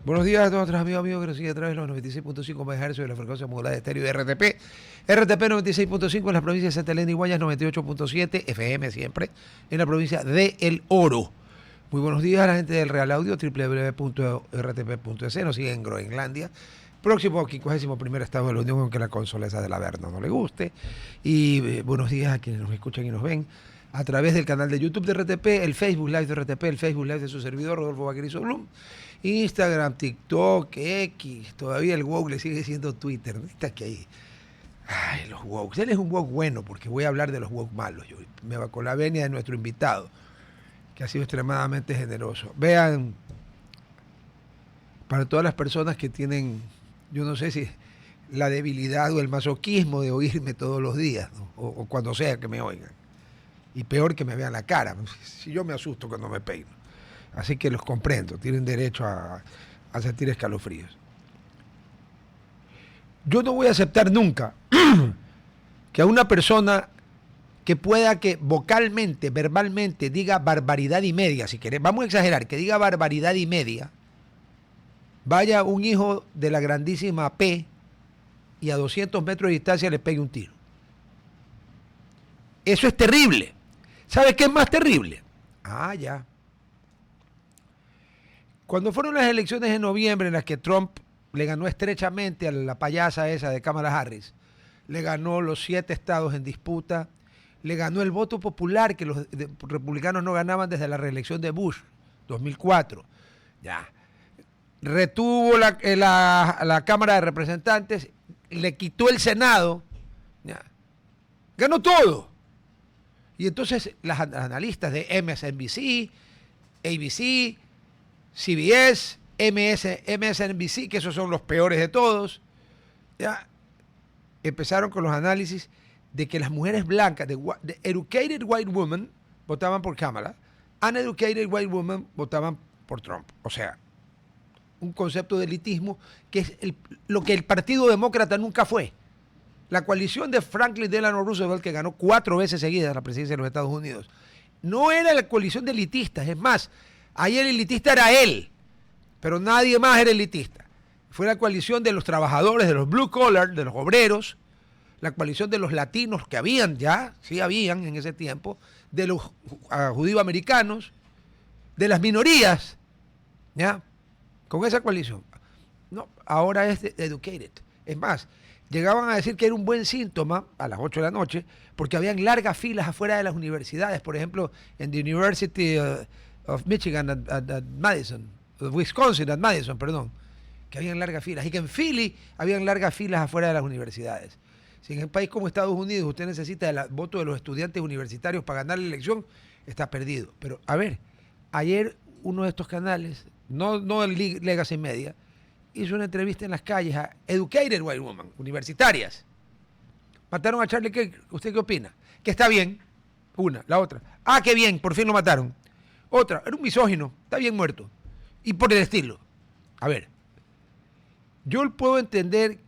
Buenos días a todos nuestros amigos que nos siguen a través de los 96.5 MHz de la frecuencia modulada de estéreo de RTP. RTP 96.5 en las provincias de Santa Elena y Guayas, 98.7 FM siempre en la provincia de El Oro. Muy buenos días a la gente del Real Audio, www.rtp.es. Nos siguen en Groenlandia. Próximo 51º estado de la Unión, aunque la consola esa del Averno no le guste. Y buenos días a quienes nos escuchan y nos ven a través del canal de YouTube de RTP, el Facebook Live de RTP, el Facebook Live de su servidor, Rodolfo Vaquerizo Blum, Instagram, TikTok, X, todavía el woke le sigue siendo Twitter. Está que ahí. Ay, los woke. Él es un woke bueno, porque voy a hablar de los woke malos. Yo me va con la venia de nuestro invitado, que ha sido extremadamente generoso. Vean, para todas las personas que tienen, yo no sé si la debilidad o el masoquismo de oírme todos los días, ¿no? o cuando sea que me oigan. Y peor que me vean la cara. Si yo me asusto cuando me peino. Así que los comprendo, tienen derecho a sentir escalofríos. Yo no voy a aceptar nunca que a una persona que pueda que vocalmente, verbalmente diga barbaridad y media, si querés, vamos a exagerar, que diga barbaridad y media, vaya un hijo de la grandísima P y a 200 metros de distancia le pegue un tiro. Eso es terrible. ¿Sabes qué es más terrible? Ah, ya. Cuando fueron las elecciones en noviembre en las que Trump le ganó estrechamente a la payasa esa de Kamala Harris, le ganó los 7 estados en disputa, le ganó el voto popular que los republicanos no ganaban desde la reelección de Bush, 2004. Ya. Retuvo la Cámara de Representantes, le quitó el Senado, ya. Ganó todo. Y entonces las analistas de MSNBC, ABC, CBS, MSNBC, que esos son los peores de todos, ya empezaron con los análisis de que las mujeres blancas, de educated white women, votaban por Kamala, uneducated white women votaban por Trump. O sea, un concepto de elitismo que es lo que el Partido Demócrata nunca fue. La coalición de Franklin Delano Roosevelt, que ganó 4 veces seguidas la presidencia de los Estados Unidos, no era la coalición de elitistas. Es más, ahí el elitista era él, pero nadie más era elitista. Fue la coalición de los trabajadores, de los blue collar, de los obreros, la coalición de los latinos que habían ya, sí habían en ese tiempo, de los judíos americanos, de las minorías, ¿ya? Con esa coalición. No, ahora es educated. Es más, llegaban a decir que era un buen síntoma a las 8 de la noche porque habían largas filas afuera de las universidades. Por ejemplo, en the University of Michigan at Madison, Wisconsin at Madison, perdón, que habían largas filas. Y que en Philly habían largas filas afuera de las universidades. Si en un país como Estados Unidos usted necesita el voto de los estudiantes universitarios para ganar la elección, está perdido. Pero, a ver, ayer uno de estos canales, no el Legacy Media, hizo una entrevista en las calles a educated white women, universitarias. Mataron a Charlie Kirk. ¿Usted qué opina? Que está bien. Una. La otra. Ah, qué bien, por fin lo mataron. Otra. Era un misógino. Está bien muerto. Y por el estilo. A ver. Yo puedo entender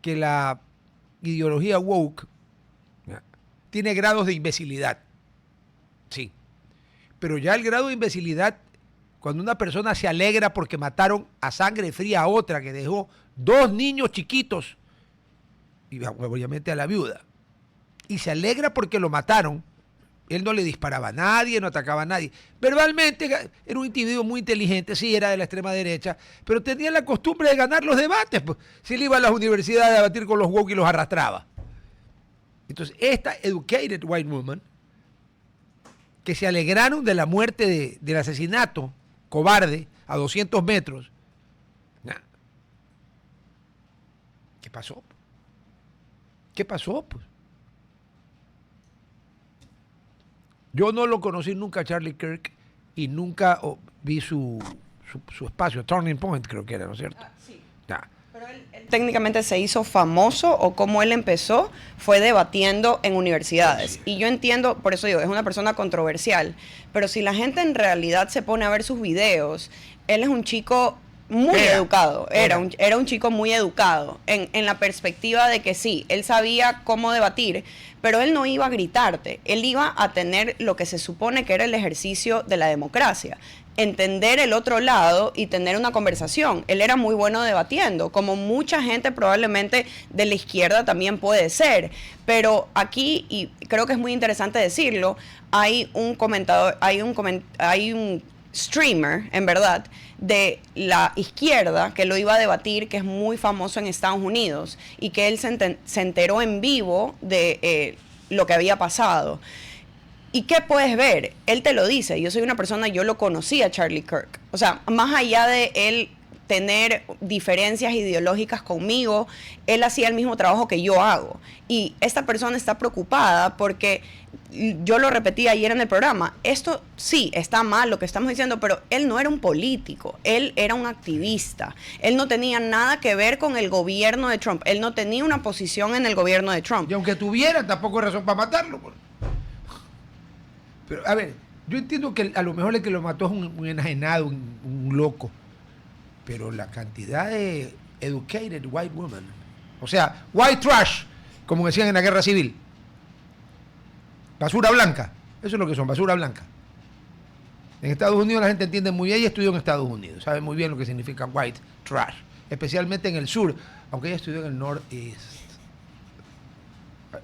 que la ideología woke tiene grados de imbecilidad. Sí. Pero ya el grado de imbecilidad, cuando una persona se alegra porque mataron a sangre fría a otra que dejó 2 niños chiquitos, y obviamente a la viuda, y se alegra porque lo mataron, él no le disparaba a nadie, no atacaba a nadie. Verbalmente era un individuo muy inteligente, sí, era de la extrema derecha, pero tenía la costumbre de ganar los debates. Pues, si él iba a las universidades a debatir con los woke y los arrastraba. Entonces, esta educated white woman, que se alegraron de la muerte del asesinato cobarde a 200 metros. Nah. ¿Qué pasó? ¿Qué pasó? Pues yo no lo conocí nunca a Charlie Kirk y nunca vi su espacio, Turning Point creo que era, ¿no es cierto? Sí. Nah. Pero él técnicamente se hizo famoso, o como él empezó fue debatiendo en universidades. Y yo entiendo, por eso digo, es una persona controversial, pero si la gente en realidad se pone a ver sus videos, él es un chico muy educado, era un chico muy educado en la perspectiva de que sí, él sabía cómo debatir, pero él no iba a gritarte, él iba a tener lo que se supone que era el ejercicio de la democracia, entender el otro lado y tener una conversación. Él era muy bueno debatiendo, como mucha gente probablemente de la izquierda también puede ser. Pero aquí, y creo que es muy interesante decirlo, hay un comentador, hay un streamer, en verdad, de la izquierda que lo iba a debatir, que es muy famoso en Estados Unidos, y que él se enteró en vivo de lo que había pasado. ¿Y qué puedes ver? Él te lo dice. Yo soy una persona, yo lo conocí a Charlie Kirk. O sea, más allá de él tener diferencias ideológicas conmigo, él hacía el mismo trabajo que yo hago. Y esta persona está preocupada porque, yo lo repetí ayer en el programa, esto sí, está mal lo que estamos diciendo, pero él no era un político, él era un activista. Él no tenía nada que ver con el gobierno de Trump. Él no tenía una posición en el gobierno de Trump. Y aunque tuviera, tampoco hay razón para matarlo. Pero, a ver, yo entiendo que a lo mejor el que lo mató es un enajenado, un loco. Pero la cantidad de educated white women, o sea, white trash, como decían en la guerra civil, basura blanca, eso es lo que son, basura blanca. En Estados Unidos la gente entiende muy bien, ella estudió en Estados Unidos, sabe muy bien lo que significa white trash, especialmente en el sur, aunque ella estudió en el northeast,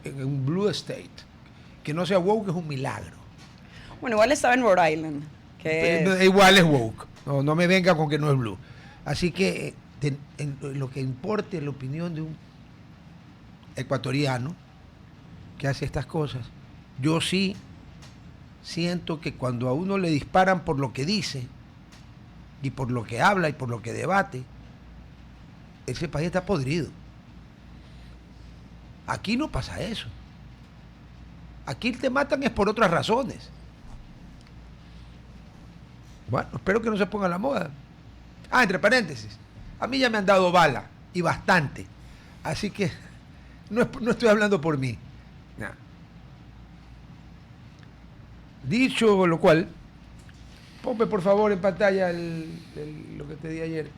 en un blue state. Que no sea woke es un milagro. Bueno, igual estaba en Rhode Island. Igual es woke, no me venga con que no es blue. Así que en lo que importe la opinión de un ecuatoriano que hace estas cosas, yo sí siento que cuando a uno le disparan por lo que dice y por lo que habla y por lo que debate, ese país está podrido. Aquí no pasa eso. Aquí te matan es por otras razones. Bueno, espero que no se ponga la moda. Entre paréntesis, a mí ya me han dado bala, y bastante. Así que no estoy hablando por mí. Nah. Dicho lo cual, ponme por favor en pantalla lo que te di ayer.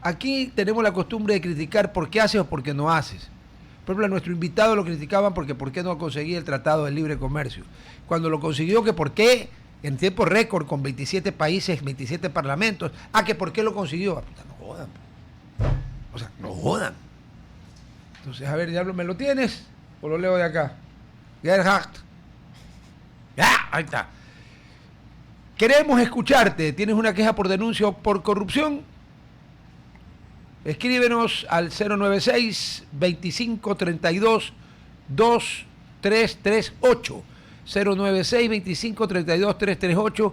Aquí tenemos la costumbre de criticar por qué haces o por qué no haces. Por ejemplo, a nuestro invitado lo criticaban porque por qué no conseguía el Tratado de Libre Comercio. Cuando lo consiguió, que por qué en tiempo récord, con 27 países, 27 parlamentos. Que ¿por qué lo consiguió? Puta, no jodan. O sea, no jodan. Entonces, a ver, Diablo, ¿me lo tienes? ¿O lo leo de acá? Gerhard. Ahí está. Queremos escucharte. ¿Tienes una queja por denuncia o por corrupción? Escríbenos al 096-2532-2338. 096-2532-338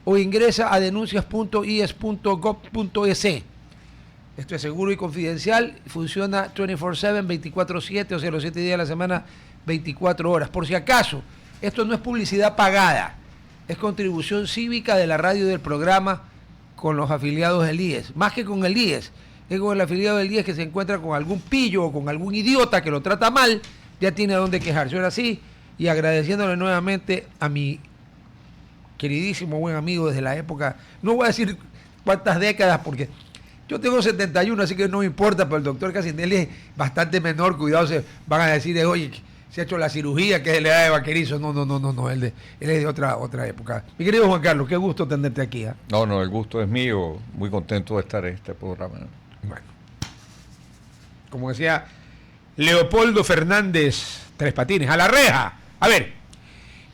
o ingresa a denuncias.ies.gov.es. Esto es seguro y confidencial, funciona 24/7, 24/7, o sea, los 7 días de la semana, 24 horas. Por si acaso, esto no es publicidad pagada, es contribución cívica de la radio y del programa con los afiliados del IES. Más que con el IES, es con el afiliado del IES que se encuentra con algún pillo o con algún idiota que lo trata mal, ya tiene a dónde quejarse. Ahora sí, y agradeciéndole nuevamente a mi queridísimo buen amigo desde la época, no voy a decir cuántas décadas, porque yo tengo 71, así que no me importa, pero el doctor Casinelli es bastante menor, cuidado, se van a decir, oye, se ha hecho la cirugía, que es la edad de Vaquerizo. No, él es de otra época. Mi querido Juan Carlos, qué gusto tenerte aquí. No, el gusto es mío, muy contento de estar en este programa. Bueno, como decía Leopoldo Fernández Tres Patines, a la reja. A ver,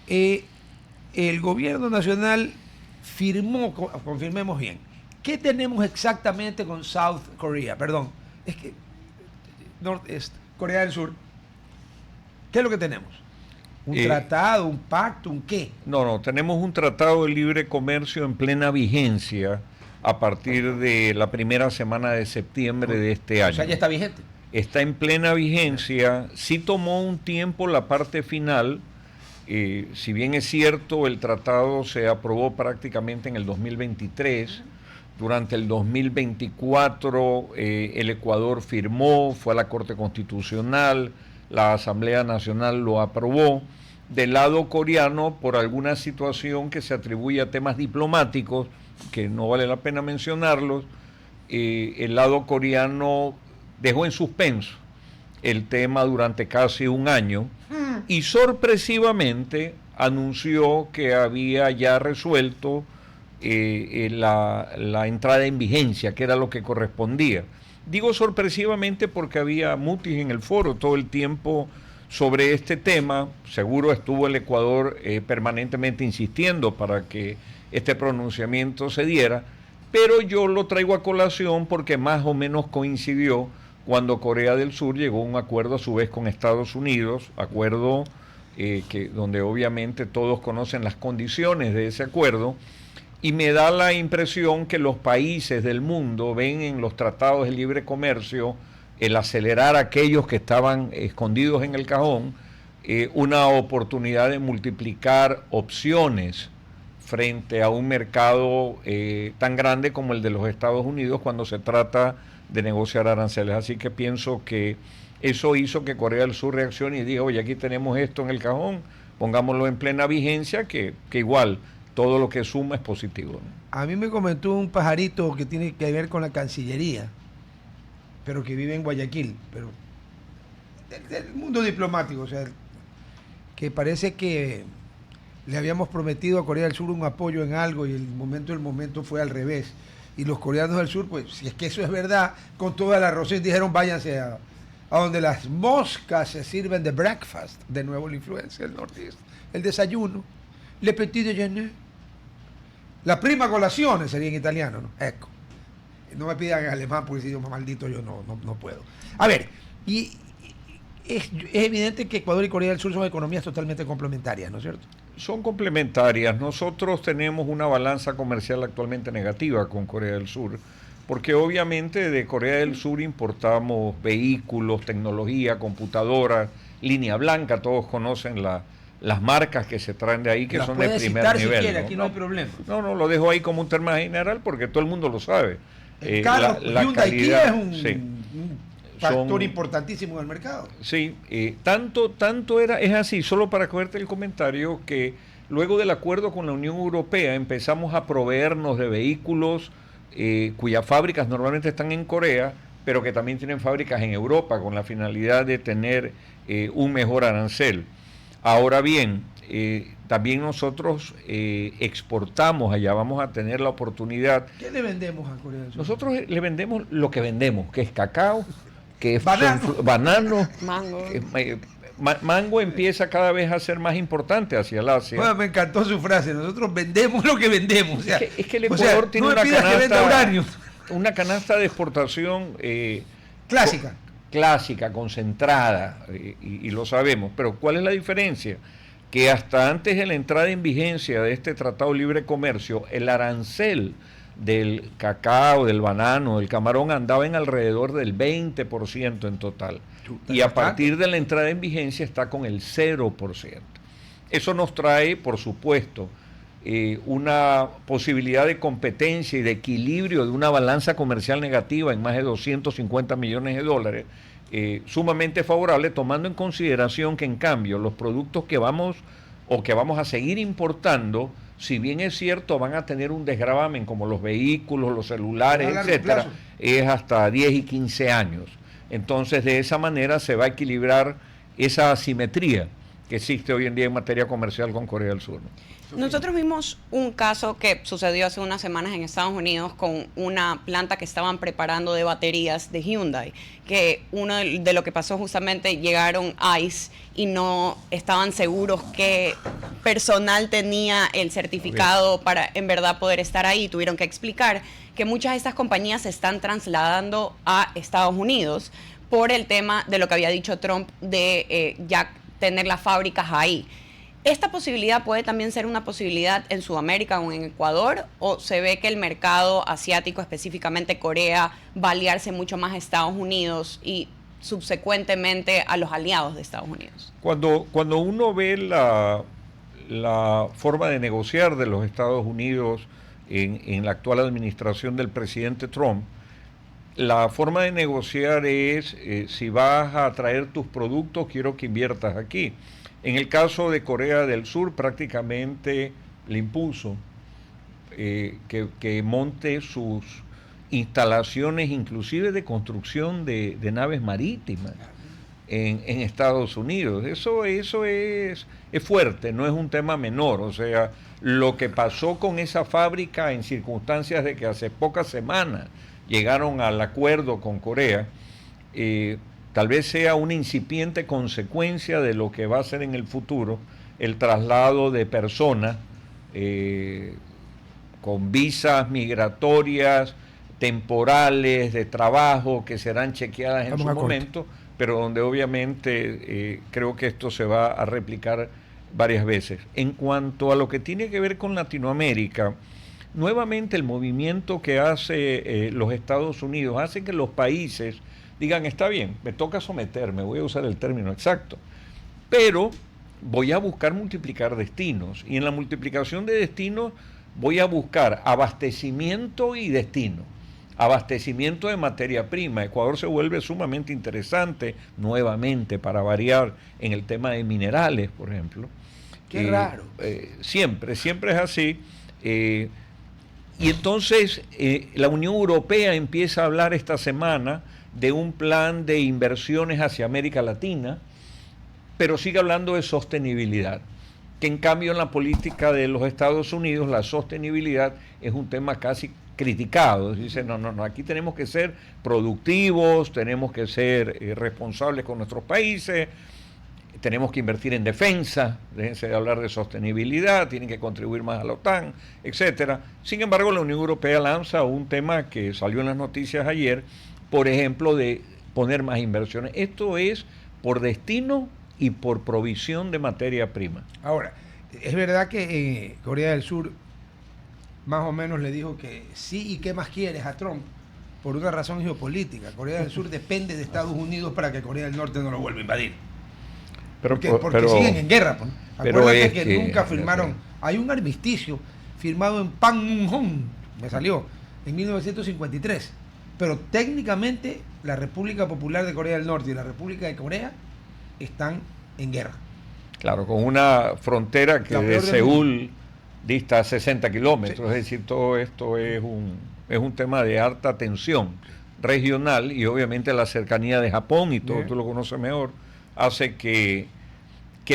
el gobierno nacional firmó, confirmemos bien, ¿qué tenemos exactamente con South Korea? Perdón, es que Corea del Sur. ¿Qué es lo que tenemos? ¿Un tratado, un pacto, un qué? No, tenemos un tratado de libre comercio en plena vigencia a partir de la primera semana de septiembre de este año. O sea, ya está vigente. Está en plena vigencia, sí tomó un tiempo la parte final, si bien es cierto, el tratado se aprobó prácticamente en el 2023, durante el 2024 el Ecuador firmó, fue a la Corte Constitucional, la Asamblea Nacional lo aprobó. Del lado coreano, por alguna situación que se atribuye a temas diplomáticos, que no vale la pena mencionarlos, el lado coreano dejó en suspenso el tema durante casi un año y sorpresivamente anunció que había ya resuelto la entrada en vigencia, que era lo que correspondía. Digo sorpresivamente porque había mutis en el foro todo el tiempo sobre este tema. Seguro estuvo el Ecuador permanentemente insistiendo para que este pronunciamiento se diera, pero yo lo traigo a colación porque más o menos coincidió cuando Corea del Sur llegó a un acuerdo a su vez con Estados Unidos, acuerdo donde obviamente todos conocen las condiciones de ese acuerdo, y me da la impresión que los países del mundo ven en los tratados de libre comercio el acelerar aquellos que estaban escondidos en el cajón, una oportunidad de multiplicar opciones frente a un mercado tan grande como el de los Estados Unidos cuando se trata de negociar aranceles. Así que pienso que eso hizo que Corea del Sur reaccione y diga, oye, aquí tenemos esto en el cajón, pongámoslo en plena vigencia, que igual todo lo que suma es positivo, ¿no? A mí me comentó un pajarito que tiene que ver con la Cancillería, pero que vive en Guayaquil, pero del mundo diplomático, o sea, que parece que le habíamos prometido a Corea del Sur un apoyo en algo y el momento fue al revés. Y los coreanos del sur, pues, si es que eso es verdad, con toda la razón dijeron, váyanse a donde las moscas se sirven de breakfast, de nuevo la influencia del Nordeste, el desayuno, le petit déjeuner. La prima colazione sería en italiano, ¿no? Ecco. No me pidan en alemán porque si yo maldito yo no puedo. A ver, y es evidente que Ecuador y Corea del Sur son economías totalmente complementarias, ¿no es cierto? Son complementarias. Nosotros tenemos una balanza comercial actualmente negativa con Corea del Sur, porque obviamente de Corea del Sur importamos vehículos, tecnología, computadoras, línea blanca, todos conocen las marcas que se traen de ahí, que son de primer nivel. Si quiere, aquí no hay problema. No, lo dejo ahí como un tema general porque todo el mundo lo sabe. El carro Hyundai Kia es un sí, factor importantísimo en el mercado. Sí, es así, solo para cogerte el comentario, que luego del acuerdo con la Unión Europea empezamos a proveernos de vehículos cuyas fábricas normalmente están en Corea, pero que también tienen fábricas en Europa con la finalidad de tener un mejor arancel. Ahora bien, también nosotros exportamos allá, vamos a tener la oportunidad. ¿Qué le vendemos a Corea del Sur? Nosotros le vendemos lo que vendemos, que es cacao, que es Banano. mango. Mango empieza cada vez a ser más importante hacia el Asia. Bueno, me encantó su frase, nosotros vendemos lo que vendemos. O sea, es que el Ecuador tiene una canasta de exportación clásica, concentrada, y lo sabemos. Pero ¿cuál es la diferencia? Que hasta antes de la entrada en vigencia de este Tratado de Libre Comercio, el arancel del cacao, del banano, del camarón andaba en alrededor del 20% en total. Y a partir de la entrada en vigencia está con el 0%. Eso nos trae, por supuesto, una posibilidad de competencia y de equilibrio de una balanza comercial negativa en más de 250 millones de dólares, sumamente favorable, tomando en consideración que en cambio los productos que vamos a seguir importando, si bien es cierto, van a tener un desgravamen como los vehículos, los celulares, etcétera, es hasta 10 y 15 años. Entonces, de esa manera se va a equilibrar esa asimetría que existe hoy en día en materia comercial con Corea del Sur, ¿no? Nosotros vimos un caso que sucedió hace unas semanas en Estados Unidos con una planta que estaban preparando de baterías de Hyundai, que uno de lo que pasó justamente, llegaron ICE y no estaban seguros qué personal tenía el certificado para en verdad poder estar ahí. Tuvieron que explicar que muchas de estas compañías se están trasladando a Estados Unidos por el tema de lo que había dicho Trump de ya tener las fábricas ahí. ¿Esta posibilidad puede también ser una posibilidad en Sudamérica o en Ecuador? ¿O se ve que el mercado asiático, específicamente Corea, va a aliarse mucho más a Estados Unidos y subsecuentemente a los aliados de Estados Unidos? Cuando uno ve la forma de negociar de los Estados Unidos en la actual administración del presidente Trump, la forma de negociar es, si vas a traer tus productos, quiero que inviertas aquí. En el caso de Corea del Sur, prácticamente le impuso que monte sus instalaciones, inclusive de construcción de naves marítimas, en Estados Unidos. Eso es fuerte, no es un tema menor. O sea, lo que pasó con esa fábrica en circunstancias de que hace pocas semanas llegaron al acuerdo con Corea, tal vez sea una incipiente consecuencia de lo que va a ser en el futuro el traslado de personas con visas migratorias temporales de trabajo que serán chequeadas en su momento, pero donde obviamente creo que esto se va a replicar varias veces. En cuanto a lo que tiene que ver con Latinoamérica, nuevamente el movimiento que hace los Estados Unidos hace que los países digan, está bien, me toca someterme, voy a usar el término exacto, pero voy a buscar multiplicar destinos, y en la multiplicación de destinos voy a buscar abastecimiento y destino. Abastecimiento de materia prima. Ecuador se vuelve sumamente interesante, nuevamente, para variar, en el tema de minerales, por ejemplo. Qué raro. Siempre es así. Y entonces la Unión Europea empieza a hablar esta semana de un plan de inversiones hacia América Latina, pero sigue hablando de sostenibilidad, que en cambio en la política de los Estados Unidos la sostenibilidad es un tema casi criticado. Dicen, no, aquí tenemos que ser productivos, tenemos que ser responsables con nuestros países, tenemos que invertir en defensa, déjense de hablar de sostenibilidad, tienen que contribuir más a la OTAN, etcétera. Sin embargo, la Unión Europea lanza un tema que salió en las noticias ayer, por ejemplo, de poner más inversiones. Esto es por destino y por provisión de materia prima. Ahora, es verdad que Corea del Sur más o menos le dijo que sí y qué más quieres a Trump por una razón geopolítica. Corea del Sur depende de Estados Unidos para que Corea del Norte no lo vuelva a invadir. Porque siguen en guerra. Pues. Acuérdate que nunca firmaron. Hay un armisticio firmado en Panmunjom, me salió, en 1953. Pero técnicamente la República Popular de Corea del Norte y la República de Corea están en guerra. Claro, con una frontera que de Seúl dista 60 kilómetros, sí. Es decir, todo esto es un tema de alta tensión regional, y obviamente la cercanía de Japón, y todo, tú lo conoces mejor, hace que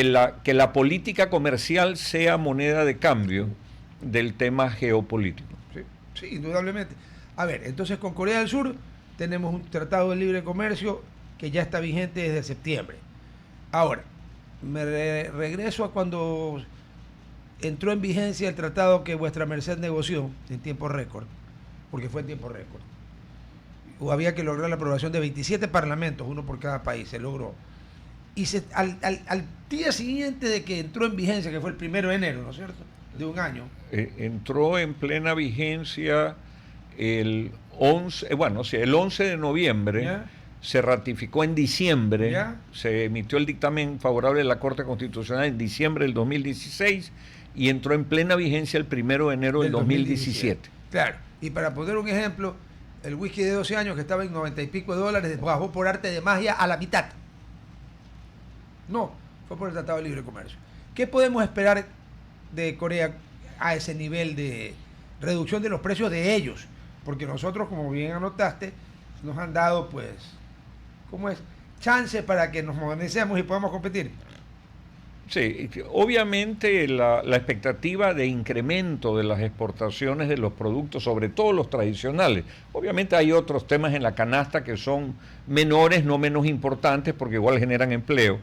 la política comercial sea moneda de cambio del tema geopolítico. Sí, indudablemente. A ver, entonces con Corea del Sur tenemos un tratado de libre comercio que ya está vigente desde septiembre. Ahora, me regreso a cuando entró en vigencia el tratado que vuestra merced negoció en tiempo récord, porque fue en tiempo récord. Había que lograr la aprobación de 27 parlamentos, uno por cada país, se logró. Y al día siguiente de que entró en vigencia, que fue el 1 de enero, ¿no es cierto?, de un año. Entró en plena vigencia el 11 de noviembre. ¿Ya? Se ratificó en diciembre, ¿ya? Se emitió el dictamen favorable de la Corte Constitucional en diciembre del 2016 y entró en plena vigencia el 1 de enero del 2017. Claro, y para poner un ejemplo, el whisky de 12 años que estaba en $90 y pico bajó por arte de magia a la mitad. No, fue por el Tratado de Libre Comercio. ¿Qué podemos esperar de Corea a ese nivel de reducción de los precios de ellos? Porque nosotros, como bien anotaste, nos han dado, pues, ¿cómo es? Chance para que nos modernicemos y podamos competir. Sí, obviamente la expectativa de incremento de las exportaciones de los productos, sobre todo los tradicionales. Obviamente hay otros temas en la canasta que son menores, no menos importantes, porque igual generan empleo.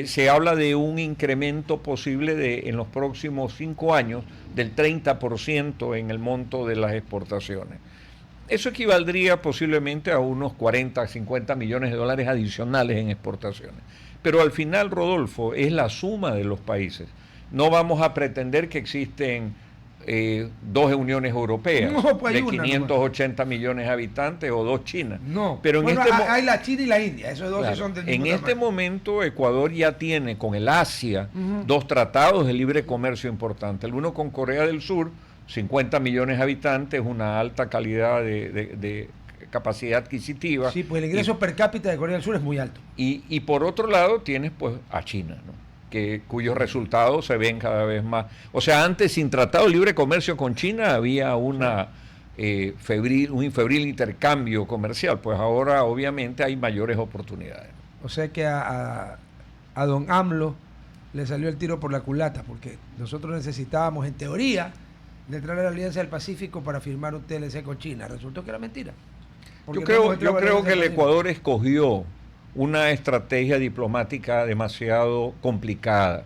Se habla de un incremento posible en los próximos 5 años del 30% en el monto de las exportaciones. Eso equivaldría posiblemente a unos 40, 50 millones de dólares adicionales en exportaciones. Pero al final, Rodolfo, es la suma de los países. No vamos a pretender que existen 2 uniones europeas de 580 millones de habitantes o 2 Chinas. No, pero hay la China y la India, esos dos, claro, sí son del mismo tamaño. Momento Ecuador ya tiene con el Asia 2 tratados de libre comercio importantes. El uno con Corea del Sur, 50 millones de habitantes, una alta calidad de capacidad adquisitiva. Sí, pues el ingreso per cápita de Corea del Sur es muy alto. Y por otro lado tienes pues a China, ¿no? Cuyos resultados se ven cada vez más. O sea, antes, sin tratado de libre comercio con China, había un febril intercambio comercial, pues ahora obviamente hay mayores oportunidades. O sea que a don AMLO le salió el tiro por la culata, porque nosotros necesitábamos, en teoría, de entrar a la Alianza del Pacífico para firmar un TLC con China. Resultó que era mentira. Yo creo que el Ecuador escogió una estrategia diplomática demasiado complicada.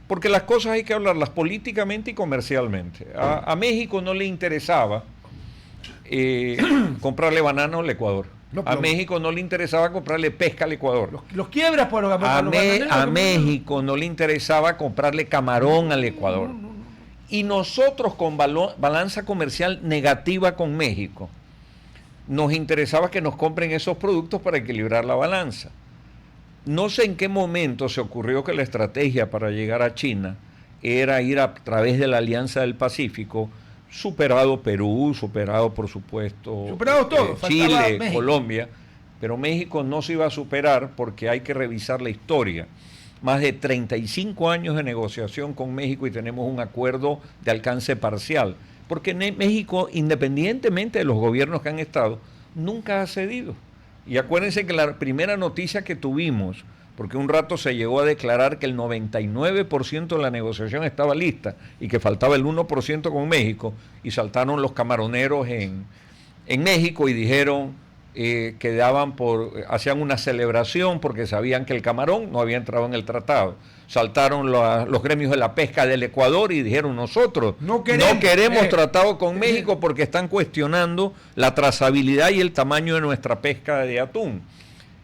Porque las cosas hay que hablarlas políticamente y comercialmente. A México no le interesaba comprarle banano al Ecuador. No, a México no le interesaba comprarle pesca al Ecuador. Los quiebras por los a México no le interesaba comprarle camarón al Ecuador. Y nosotros con balanza comercial negativa con México, nos interesaba que nos compren esos productos para equilibrar la balanza. No sé en qué momento se ocurrió que la estrategia para llegar a China era ir a través de la Alianza del Pacífico, superado Perú, superado por supuesto Chile, Colombia, pero México no se iba a superar porque hay que revisar la historia. Más de 35 años de negociación con México y tenemos un acuerdo de alcance parcial, porque México, independientemente de los gobiernos que han estado, nunca ha cedido. Y acuérdense que la primera noticia que tuvimos, porque un rato se llegó a declarar que el 99% de la negociación estaba lista y que faltaba el 1% con México, y saltaron los camaroneros en México y dijeron que hacían una celebración porque sabían que el camarón no había entrado en el tratado. Saltaron los gremios de la pesca del Ecuador y dijeron: nosotros no queremos tratado con México porque están cuestionando la trazabilidad y el tamaño de nuestra pesca de atún.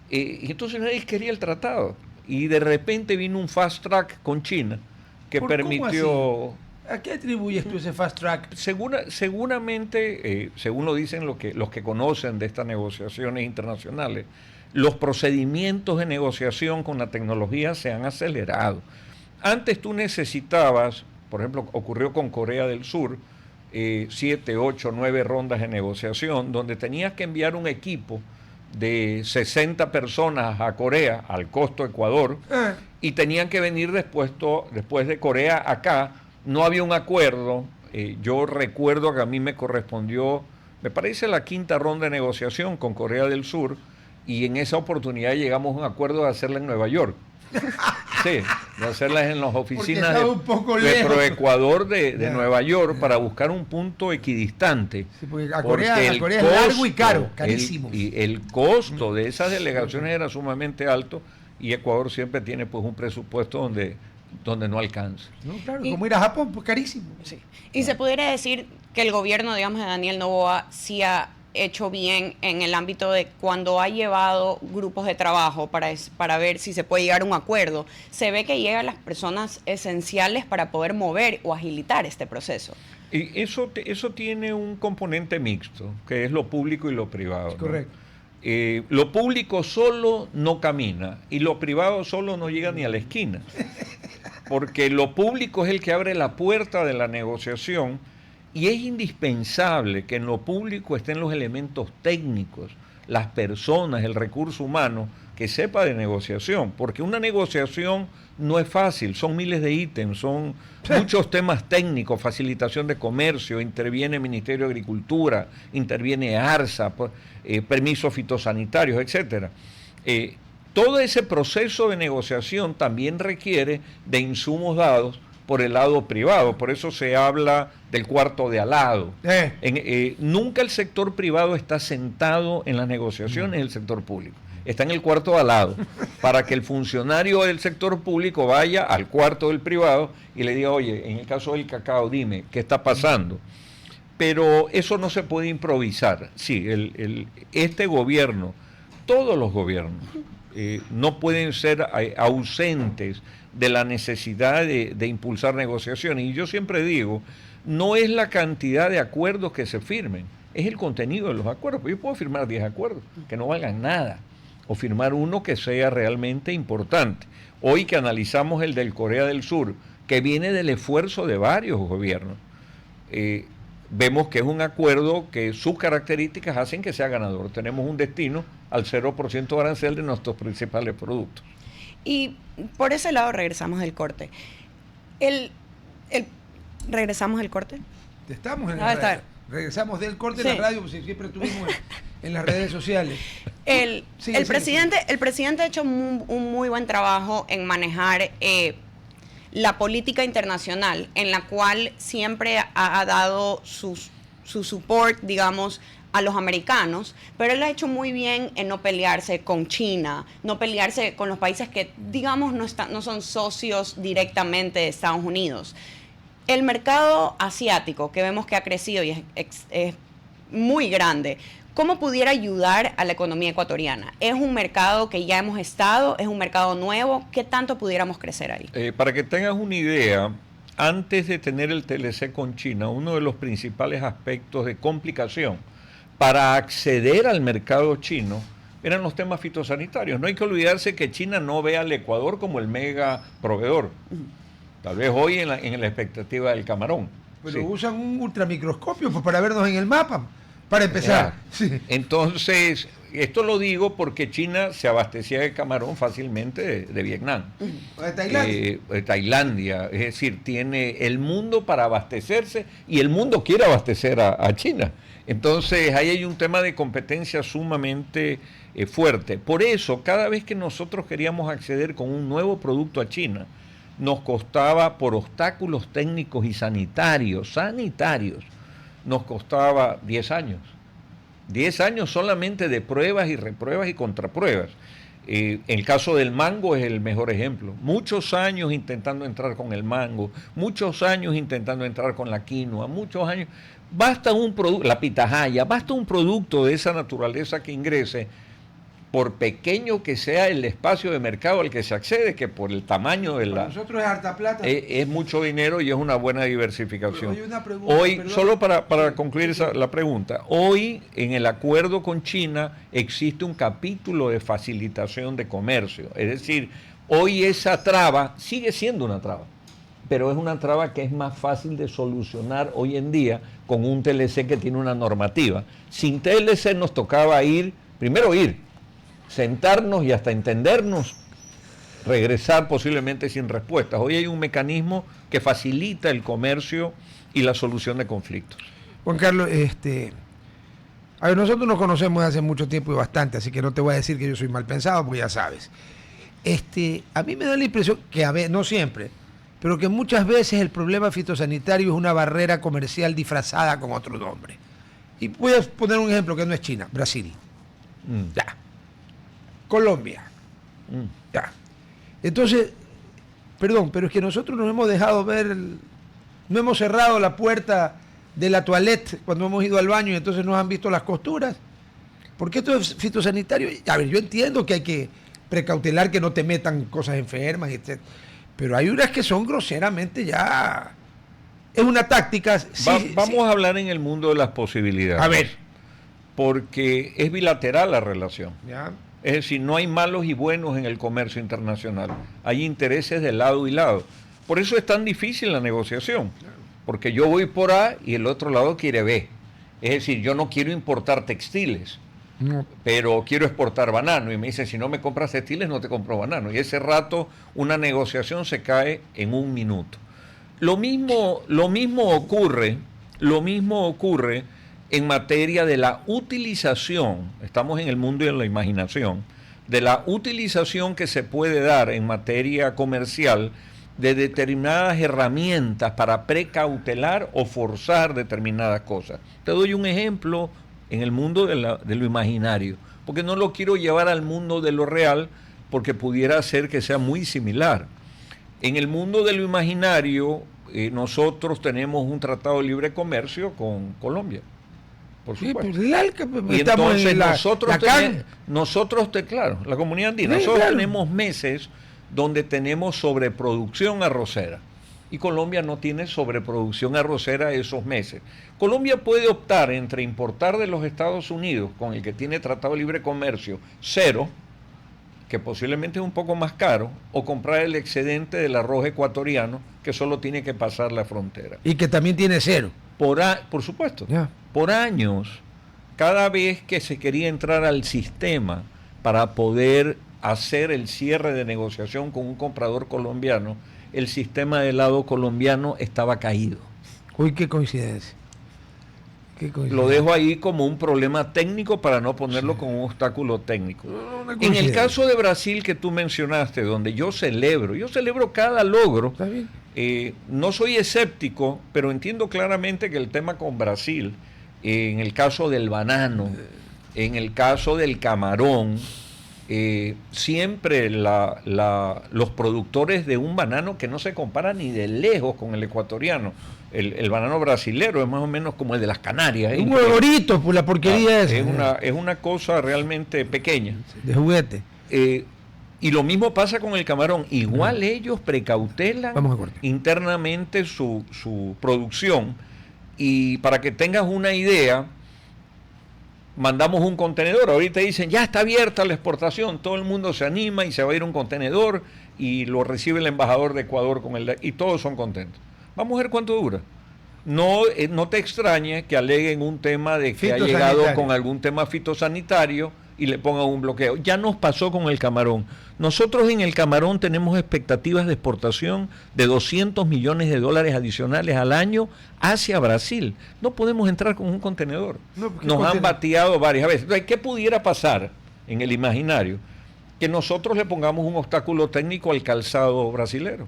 Y entonces nadie quería el tratado. Y de repente vino un fast track con China que permitió... ¿A qué atribuyes tú ese fast track? Seguramente, según lo dicen los que conocen de estas negociaciones internacionales, los procedimientos de negociación con la tecnología se han acelerado. Antes tú necesitabas, por ejemplo, ocurrió con Corea del Sur, 7, 8, 9 rondas de negociación, donde tenías que enviar un equipo de 60 personas a Corea, al costo Ecuador, y tenían que venir después de Corea acá. No había un acuerdo. Yo recuerdo que a mí me correspondió, me parece, la 5ª ronda de negociación con Corea del Sur, y en esa oportunidad llegamos a un acuerdo de hacerla en Nueva York. Sí, de hacerlas en las oficinas de Proecuador de Nueva York, para buscar un punto equidistante. Sí, porque a Corea es largo y caro, carísimo. El costo de esas delegaciones era sumamente alto, y Ecuador siempre tiene pues un presupuesto donde no alcanza. No, claro, como ir a Japón, pues carísimo. Sí. Y se pudiera decir que el gobierno, digamos, de Daniel Noboa sí ha hecho bien en el ámbito de cuando ha llevado grupos de trabajo para ver si se puede llegar a un acuerdo. Se ve que llegan las personas esenciales para poder mover o agilitar este proceso. Y eso tiene un componente mixto, que es lo público y lo privado. Es correcto. Lo público solo no camina y lo privado solo no llega ni a la esquina. Porque lo público es el que abre la puerta de la negociación, y es indispensable que en lo público estén los elementos técnicos, las personas, el recurso humano que sepa de negociación, porque una negociación no es fácil, son miles de ítems, son muchos temas técnicos, facilitación de comercio, interviene el Ministerio de Agricultura, interviene ARSA, permisos fitosanitarios, etcétera. Todo ese proceso de negociación también requiere de insumos dados por el lado privado, por eso se habla del cuarto de al lado. Nunca el sector privado está sentado en las negociaciones del sector público, está en el cuarto de al lado, para que el funcionario del sector público vaya al cuarto del privado y le diga: oye, en el caso del cacao, dime, ¿qué está pasando? Pero eso no se puede improvisar. Sí, este gobierno, todos los gobiernos, no pueden ser ausentes de la necesidad de impulsar negociaciones. Y yo siempre digo, no es la cantidad de acuerdos que se firmen, es el contenido de los acuerdos. Yo puedo firmar 10 acuerdos que no valgan nada, o firmar uno que sea realmente importante. Hoy que analizamos el del Corea del Sur, que viene del esfuerzo de varios gobiernos, vemos que es un acuerdo que sus características hacen que sea ganador. Tenemos un destino al 0% de arancel de nuestros principales productos. Y por ese lado regresamos del corte. ¿Regresamos del corte? Estamos en la radio. Regresamos del corte de la radio, pues siempre estuvimos en las redes sociales. El presidente ha hecho un muy buen trabajo en manejar la política internacional, en la cual siempre ha dado su support, digamos, a los americanos, pero él ha hecho muy bien en no pelearse con China, no pelearse con los países que, digamos, no son socios directamente de Estados Unidos. El mercado asiático, que vemos que ha crecido y es muy grande, ¿cómo pudiera ayudar a la economía ecuatoriana? ¿Es un mercado que ya hemos estado? ¿Es un mercado nuevo? ¿Qué tanto pudiéramos crecer ahí? Para que tengas una idea, antes de tener el TLC con China, uno de los principales aspectos de complicación para acceder al mercado chino eran los temas fitosanitarios. No hay que olvidarse que China no ve al Ecuador como el mega proveedor. Tal vez hoy en la expectativa del camarón. Pero sí. usan un ultramicroscopio pues, para vernos en el mapa, para empezar. Sí. Entonces, esto lo digo porque China se abastecía de camarón fácilmente de Vietnam. ¿De Tailandia? Tailandia, es decir, tiene el mundo para abastecerse y el mundo quiere abastecer a China. Entonces, ahí hay un tema de competencia sumamente fuerte. Por eso, cada vez que nosotros queríamos acceder con un nuevo producto a China, nos costaba, por obstáculos técnicos y sanitarios, nos costaba 10 años. 10 años solamente de pruebas y repruebas y contrapruebas. El caso del mango es el mejor ejemplo. Muchos años intentando entrar con el mango, muchos años intentando entrar con la quinoa, muchos años. Basta un producto, la pitahaya, basta un producto de esa naturaleza que ingrese, por pequeño que sea el espacio de mercado al que se accede, que por el tamaño de Para nosotros es harta plata. es mucho dinero y es una buena diversificación. Pero hay una pregunta, Hoy, perdón. solo para concluir la pregunta, hoy en el acuerdo con China existe un capítulo de facilitación de comercio. Es decir, hoy esa traba sigue siendo una traba, pero es una traba que es más fácil de solucionar hoy en día con un TLC que tiene una normativa. Sin TLC nos tocaba primero sentarnos y hasta entendernos, regresar posiblemente sin respuestas. Hoy hay un mecanismo que facilita el comercio y la solución de conflictos. Juan Carlos, a ver, nosotros nos conocemos desde hace mucho tiempo y bastante, así que no te voy a decir que yo soy mal pensado, porque ya sabes. A mí me da la impresión que, a ver, no siempre, pero que muchas veces el problema fitosanitario es una barrera comercial disfrazada con otro nombre. Y voy a poner un ejemplo que no es China, Brasil. Ya. Colombia. Ya. Entonces, perdón, pero es que nosotros nos hemos dejado ver, no hemos cerrado la puerta de la toilette cuando hemos ido al baño y entonces nos han visto las costuras. Porque esto es fitosanitario. A ver, yo entiendo que hay que precautelar que no te metan cosas enfermas, etc. Pero hay unas que son groseramente ya... Es una táctica... Vamos a hablar en el mundo de las posibilidades. A ver. Porque es bilateral la relación. Ya. Es decir, no hay malos y buenos en el comercio internacional. Hay intereses de lado y lado. Por eso es tan difícil la negociación. Porque yo voy por A y el otro lado quiere B. Es decir, yo no quiero importar textiles, pero quiero exportar banano. Y me dicen, si no me compras textiles, no te compro banano. Y ese rato una negociación se cae en un minuto. Lo mismo ocurre en materia de la utilización, estamos en el mundo de la imaginación, de la utilización que se puede dar en materia comercial de determinadas herramientas para precautelar o forzar determinadas cosas. Te doy un ejemplo en el mundo de lo imaginario, porque no lo quiero llevar al mundo de lo real, porque pudiera ser que sea muy similar. En el mundo de lo imaginario, nosotros tenemos un tratado de libre comercio con Colombia. Por supuesto. Pues, y entonces la comunidad andina, nosotros tenemos meses donde tenemos sobreproducción arrocera y Colombia no tiene sobreproducción arrocera esos meses. Colombia puede optar entre importar de los Estados Unidos, con el que tiene tratado de libre comercio, cero, que posiblemente es un poco más caro, o comprar el excedente del arroz ecuatoriano, que solo tiene que pasar la frontera. Y que también tiene cero. Por supuesto. Yeah. Por años, cada vez que se quería entrar al sistema para poder hacer el cierre de negociación con un comprador colombiano, el sistema del lado colombiano estaba caído. Uy, qué coincidencia. Qué Lo coincidencia. dejo ahí como un problema técnico para no ponerlo como un obstáculo técnico. Una En el coincidencia. caso de Brasil que tú mencionaste, donde yo celebro cada logro. ¿Está bien? No soy escéptico, pero entiendo claramente que el tema con Brasil, en el caso del banano, en el caso del camarón, siempre los productores de un banano que no se compara ni de lejos con el ecuatoriano, el banano brasilero es más o menos como el de las Canarias. Un huevorito, pues la porquería esa. Es una cosa realmente pequeña. De juguete. Y lo mismo pasa con el camarón. Igual ellos precautelan Vamos a corte. internamente su producción. Y para que tengas una idea, mandamos un contenedor. Ahorita dicen, ya está abierta la exportación. Todo el mundo se anima y se va a ir un contenedor y lo recibe el embajador de Ecuador y todos son contentos. Vamos a ver cuánto dura. No te extrañe que aleguen un tema de que ha llegado con algún tema fitosanitario y le pongan un bloqueo. Ya nos pasó con el camarón. Nosotros en el camarón tenemos expectativas de exportación de $200 millones adicionales al año hacia Brasil. No podemos entrar con un contenedor. Nos han bateado varias veces. Entonces, ¿qué pudiera pasar en el imaginario? Que nosotros le pongamos un obstáculo técnico al calzado brasilero.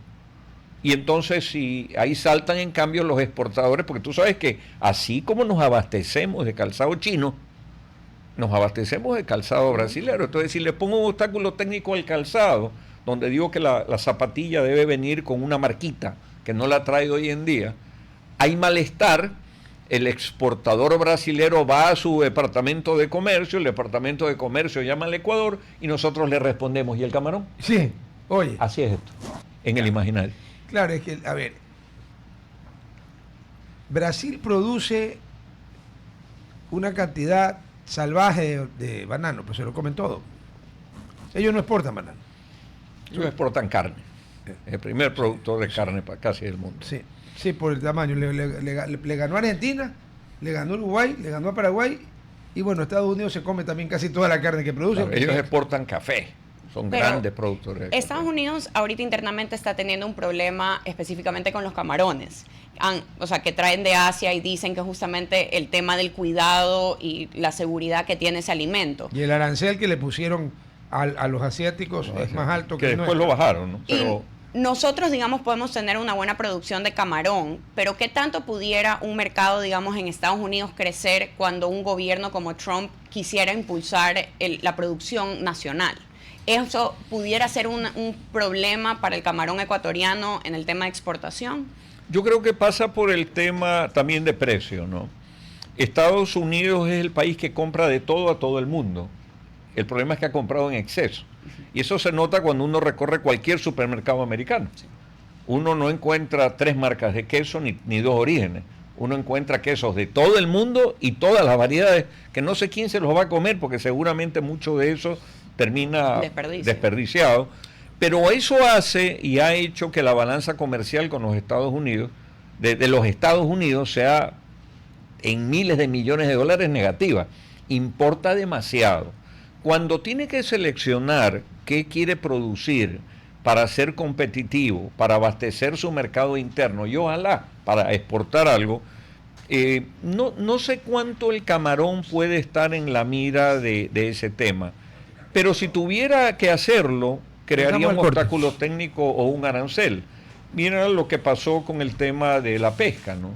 Y entonces si ahí saltan en cambio los exportadores, porque tú sabes que así como nos abastecemos de calzado chino, nos abastecemos de calzado brasilero. Entonces si le pongo un obstáculo técnico al calzado, donde digo que la zapatilla debe venir con una marquita, que no la trae hoy en día, hay malestar, el exportador brasilero va a su departamento de comercio, el departamento de comercio llama al Ecuador y nosotros le respondemos, ¿y el camarón? Sí, oye. Así es esto, en el imaginario. Claro, es que, a ver, Brasil produce una cantidad salvaje de banano, pues se lo comen todo. Ellos no exportan banano. Ellos exportan carne. Es el primer productor de carne para casi el mundo. Sí, sí, por el tamaño. Le ganó a Argentina, le ganó a Uruguay, le ganó a Paraguay y bueno, Estados Unidos se come también casi toda la carne que produce. Claro, ellos exportan café. Son grandes productores. Estados Unidos ahorita internamente está teniendo un problema específicamente con los camarones. O sea, que traen de Asia y dicen que justamente el tema del cuidado y la seguridad que tiene ese alimento. Y el arancel que le pusieron a los asiáticos es más alto que después nuestro. lo bajaron, ¿no? Pero nosotros, digamos, podemos tener una buena producción de camarón, pero ¿qué tanto pudiera un mercado, digamos, en Estados Unidos crecer cuando un gobierno como Trump quisiera impulsar la producción nacional? ¿Eso pudiera ser un problema para el camarón ecuatoriano en el tema de exportación? Yo creo que pasa por el tema también de precio, ¿no? Estados Unidos es el país que compra de todo a todo el mundo. El problema es que ha comprado en exceso. Y eso se nota cuando uno recorre cualquier supermercado americano. Uno no encuentra 3 marcas de queso ni 2 orígenes. Uno encuentra quesos de todo el mundo y todas las variedades, que no sé quién se los va a comer, porque seguramente mucho de eso termina desperdiciado. Pero eso hace y ha hecho que la balanza comercial con los Estados Unidos, de los Estados Unidos, sea en miles de millones de dólares negativa. Importa demasiado. Cuando tiene que seleccionar qué quiere producir para ser competitivo, para abastecer su mercado interno y ojalá para exportar algo, no sé cuánto el camarón puede estar en la mira de ese tema. Pero si tuviera que hacerlo, crearía un obstáculo técnico o un arancel. Mira lo que pasó con el tema de la pesca, ¿no?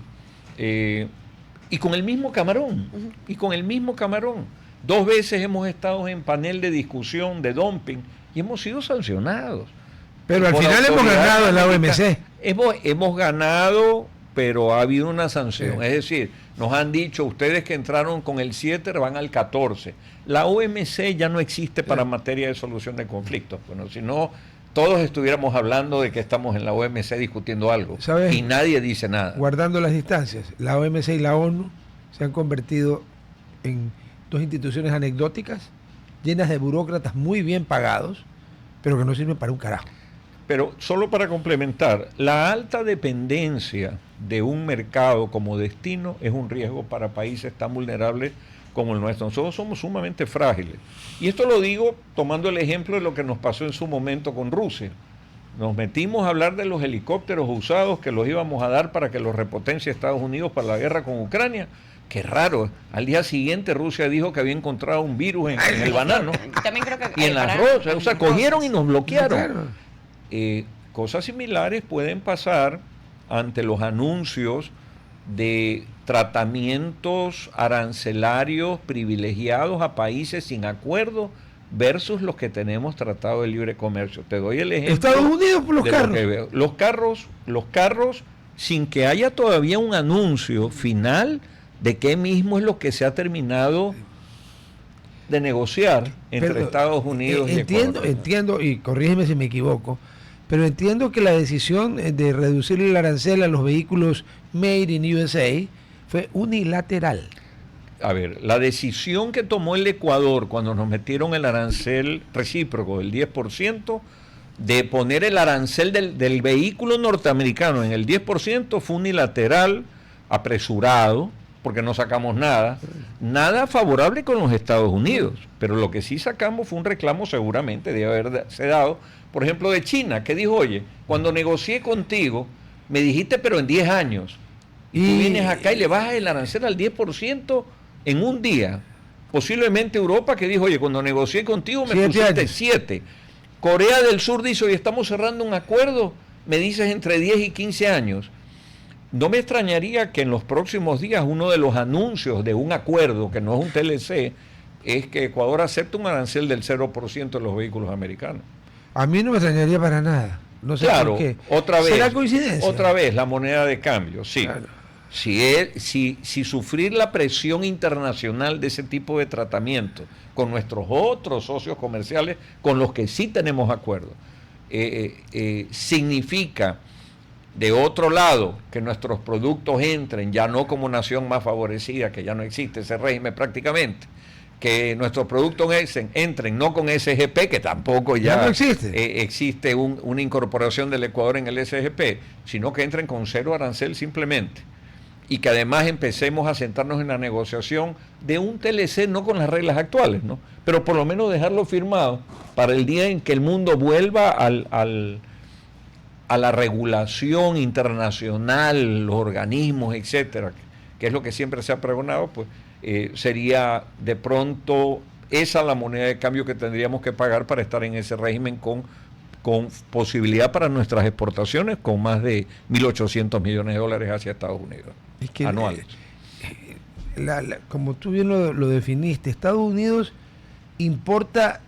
Y con el mismo camarón, y con el mismo camarón. 2 veces hemos estado en panel de discusión de dumping y hemos sido sancionados. Pero al final hemos ganado en la OMC. Hemos ganado, pero ha habido una sanción. Es decir, nos han dicho, ustedes que entraron con el 7 van al 14. La OMC ya no existe para materia de solución de conflictos. Bueno, si no, todos estuviéramos hablando de que estamos en la OMC discutiendo algo. ¿Sabes? Y nadie dice nada. Guardando las distancias, la OMC y la ONU se han convertido en 2 instituciones anecdóticas, llenas de burócratas muy bien pagados, pero que no sirven para un carajo. Pero solo para complementar, la alta dependencia de un mercado como destino es un riesgo para países tan vulnerables como el nuestro. Nosotros somos sumamente frágiles. Y esto lo digo tomando el ejemplo de lo que nos pasó en su momento con Rusia. Nos metimos a hablar de los helicópteros usados que los íbamos a dar para que los repotencie Estados Unidos para la guerra con Ucrania. Qué raro. Al día siguiente Rusia dijo que había encontrado un virus en el banano. También creo que Y en las rosas. O sea, cogieron y nos bloquearon. Claro. Cosas similares pueden pasar ante los anuncios de tratamientos arancelarios privilegiados a países sin acuerdo versus los que tenemos tratado de libre comercio. Te doy el ejemplo. Estados Unidos por los carros. Los carros, sin que haya todavía un anuncio final de qué mismo es lo que se ha terminado de negociar entre Estados Unidos y Ecuador. Entiendo, y corrígeme si me equivoco, pero entiendo que la decisión de reducir el arancel a los vehículos made in USA fue unilateral. A ver, la decisión que tomó el Ecuador cuando nos metieron el arancel recíproco del 10%, de poner el arancel del vehículo norteamericano en el 10%, fue unilateral, apresurado, porque no sacamos nada favorable con los Estados Unidos, pero lo que sí sacamos fue un reclamo seguramente de haberse dado, por ejemplo, de China, que dijo, oye, cuando negocié contigo, me dijiste, pero en 10 años, y tú vienes acá y le bajas el arancel al 10% en un día. Posiblemente Europa, que dijo, oye, cuando negocié contigo me pusiste 7. Corea del Sur dice, oye, estamos cerrando un acuerdo, me dices entre 10 y 15 años. No me extrañaría que en los próximos días uno de los anuncios de un acuerdo, que no es un TLC, es que Ecuador acepte un arancel del 0% de los vehículos americanos. A mí no me extrañaría para nada. No sé por qué. Otra vez. ¿Será coincidencia? Otra vez, la moneda de cambio, sí. Claro. Si sufrir la presión internacional de ese tipo de tratamiento con nuestros otros socios comerciales, con los que sí tenemos acuerdo, significa, de otro lado, que nuestros productos entren, ya no como nación más favorecida, que ya no existe ese régimen prácticamente, que nuestros productos entren no con SGP, que tampoco ya no existe, existe una incorporación del Ecuador en el SGP, sino que entren con 0 arancel simplemente, y que además empecemos a sentarnos en la negociación de un TLC, no con las reglas actuales, ¿no? Pero por lo menos dejarlo firmado para el día en que el mundo vuelva a la regulación internacional, los organismos, etcétera, que es lo que siempre se ha pregonado, pues sería de pronto esa la moneda de cambio que tendríamos que pagar para estar en ese régimen con posibilidad para nuestras exportaciones, con más de 1.800 millones de dólares hacia Estados Unidos, anuales. Como tú bien lo definiste, Estados Unidos importa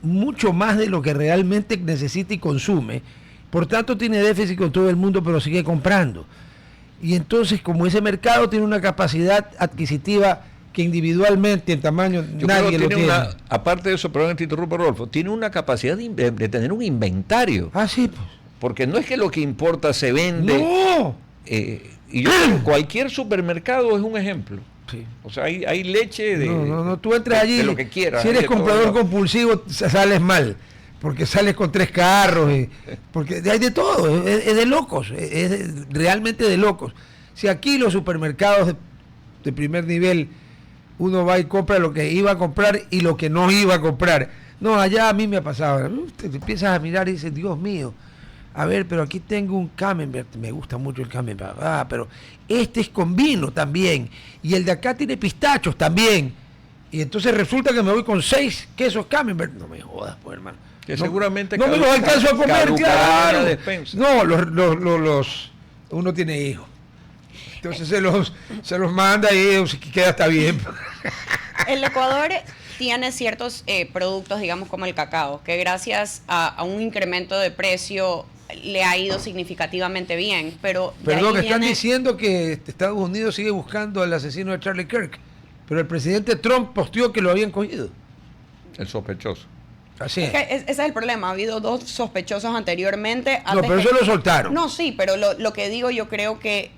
mucho más de lo que realmente necesita y consume. Por tanto, tiene déficit con todo el mundo, pero sigue comprando. Y entonces, como ese mercado tiene una capacidad adquisitiva que individualmente en tamaño nadie lo tiene. Aparte de eso, perdón, te interrumpo, Rodolfo, tiene una capacidad de tener un inventario. Ah, sí, pues. Porque no es que lo que importa se vende. ¡No! Y yo creo que cualquier supermercado es un ejemplo. Sí. O sea, hay leche de... No, tú entras allí, de lo que quieras. Si eres comprador compulsivo, sales mal. Porque sales con 3 carros, porque hay de todo, es de locos, realmente de locos. Si aquí los supermercados de primer nivel, uno va y compra lo que iba a comprar y lo que no iba a comprar. No, allá a mí me ha pasado, te empiezas a mirar y dices, Dios mío, a ver, pero aquí tengo un camembert, me gusta mucho el camembert, pero este es con vino también, y el de acá tiene pistachos también, y entonces resulta que me voy con 6 quesos camembert, no me jodas, pues, hermano. Que seguramente no me los alcanzo a comer, claro. No, uno tiene hijos. Entonces se los manda y queda hasta bien. El Ecuador tiene ciertos productos, digamos como el cacao, que gracias a un incremento de precio le ha ido significativamente bien. Pero perdón, están diciendo que Estados Unidos sigue buscando al asesino de Charlie Kirk, pero el presidente Trump posteó que lo habían cogido. El sospechoso. Así es. Ese es el problema. Ha habido 2 sospechosos anteriormente. No, pero eso lo soltaron. No, sí, pero lo que digo, yo creo que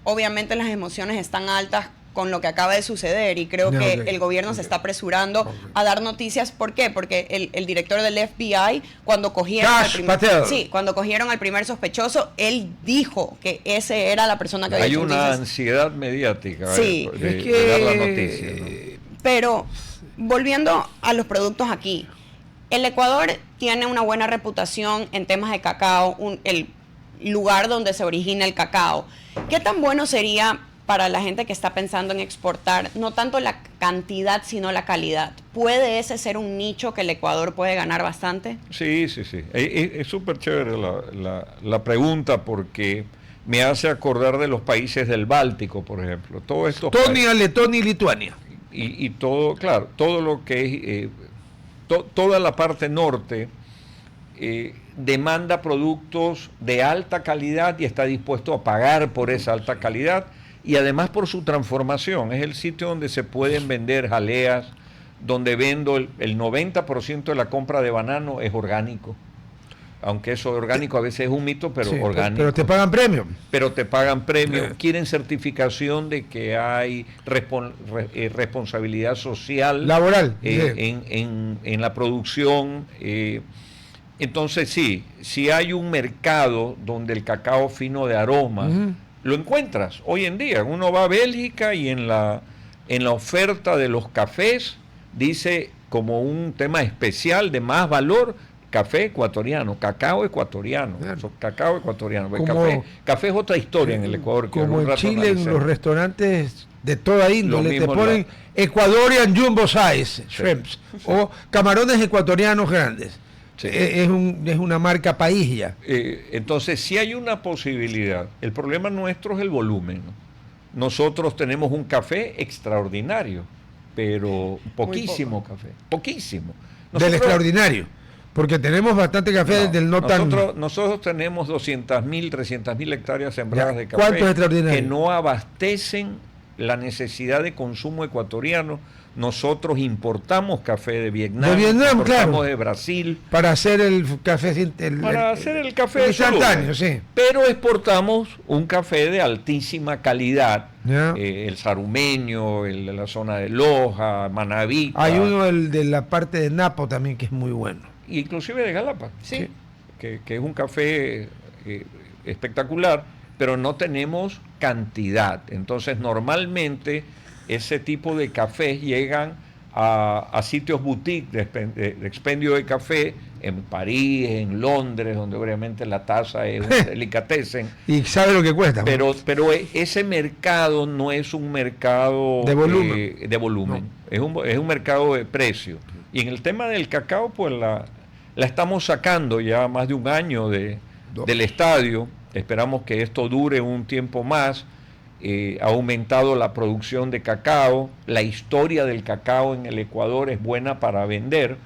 obviamente las emociones están altas con lo que acaba de suceder y creo que el gobierno se está apresurando a dar noticias. ¿Por qué? Porque el director del FBI, cuando cogieron cuando cogieron al primer sospechoso, él dijo que ese era la persona que había hecho. Hay una ansiedad mediática sí, de dar la noticia, ¿no? Pero volviendo a los productos aquí, el Ecuador tiene una buena reputación en temas de cacao, el lugar donde se origina el cacao. ¿Qué tan bueno sería para la gente que está pensando en exportar, no tanto la cantidad, sino la calidad? ¿Puede ese ser un nicho que el Ecuador puede ganar bastante? Sí. Es súper chévere la pregunta porque me hace acordar de los países del Báltico, por ejemplo. Todos estos Estonia, Letonia y Lituania. Y todo, claro, todo lo que es, toda la parte norte demanda productos de alta calidad y está dispuesto a pagar por esa alta calidad y además por su transformación. Es el sitio donde se pueden vender jaleas, donde vendo el 90% de la compra de banano es orgánico. Aunque eso de orgánico a veces es un mito, pero Sí, orgánico. pero te pagan premio. Pero te pagan premio, quieren certificación de que hay responsabilidad social Laboral. en la producción. Entonces si hay un mercado donde el cacao fino de aroma, lo encuentras hoy en día. Uno va a Bélgica y en la oferta de los cafés dice como un tema especial de más valor, café ecuatoriano, cacao ecuatoriano, Claro. Cacao ecuatoriano. Como, café es otra historia en el Ecuador. Que como un en rato Chile, en analicemos. los restaurantes de toda índole, te mismo ponen Ecuadorian Jumbo Size Shrimps o camarones ecuatorianos grandes. Sí. Es una marca país ya. Entonces, sí hay una posibilidad. El problema nuestro es el volumen, ¿no? Nosotros tenemos un café extraordinario, pero poquísimo café, poquísimo. Del extraordinario. Porque tenemos bastante café del no tan... Nosotros tenemos 200.000, 300.000 hectáreas sembradas Ya, de ¿cuánto es café extraordinario? que no abastecen la necesidad de consumo ecuatoriano. Nosotros importamos café de Vietnam, importamos claro. de Brasil, Para hacer el café... para hacer el café instantáneo, soluble. sí. Pero exportamos un café de altísima calidad, Ya. el sarumeño, el de la zona de Loja, Manabí, Hay uno de la parte de Napo también que es muy bueno. inclusive de Galapa, Sí. que es un café espectacular, pero no tenemos cantidad. Entonces normalmente ese tipo de cafés llegan a sitios boutique de expendio de café en París, en Londres, donde obviamente la tasa es un delicatessen. Y sabe lo que cuesta. Pero ese mercado no es un mercado De volumen. de volumen. No. Es un mercado de precio. Y en el tema del cacao, pues la estamos sacando ya más de un año del estadio. Esperamos que esto dure un tiempo más. Ha aumentado la producción de cacao. La historia del cacao en el Ecuador es buena para vender.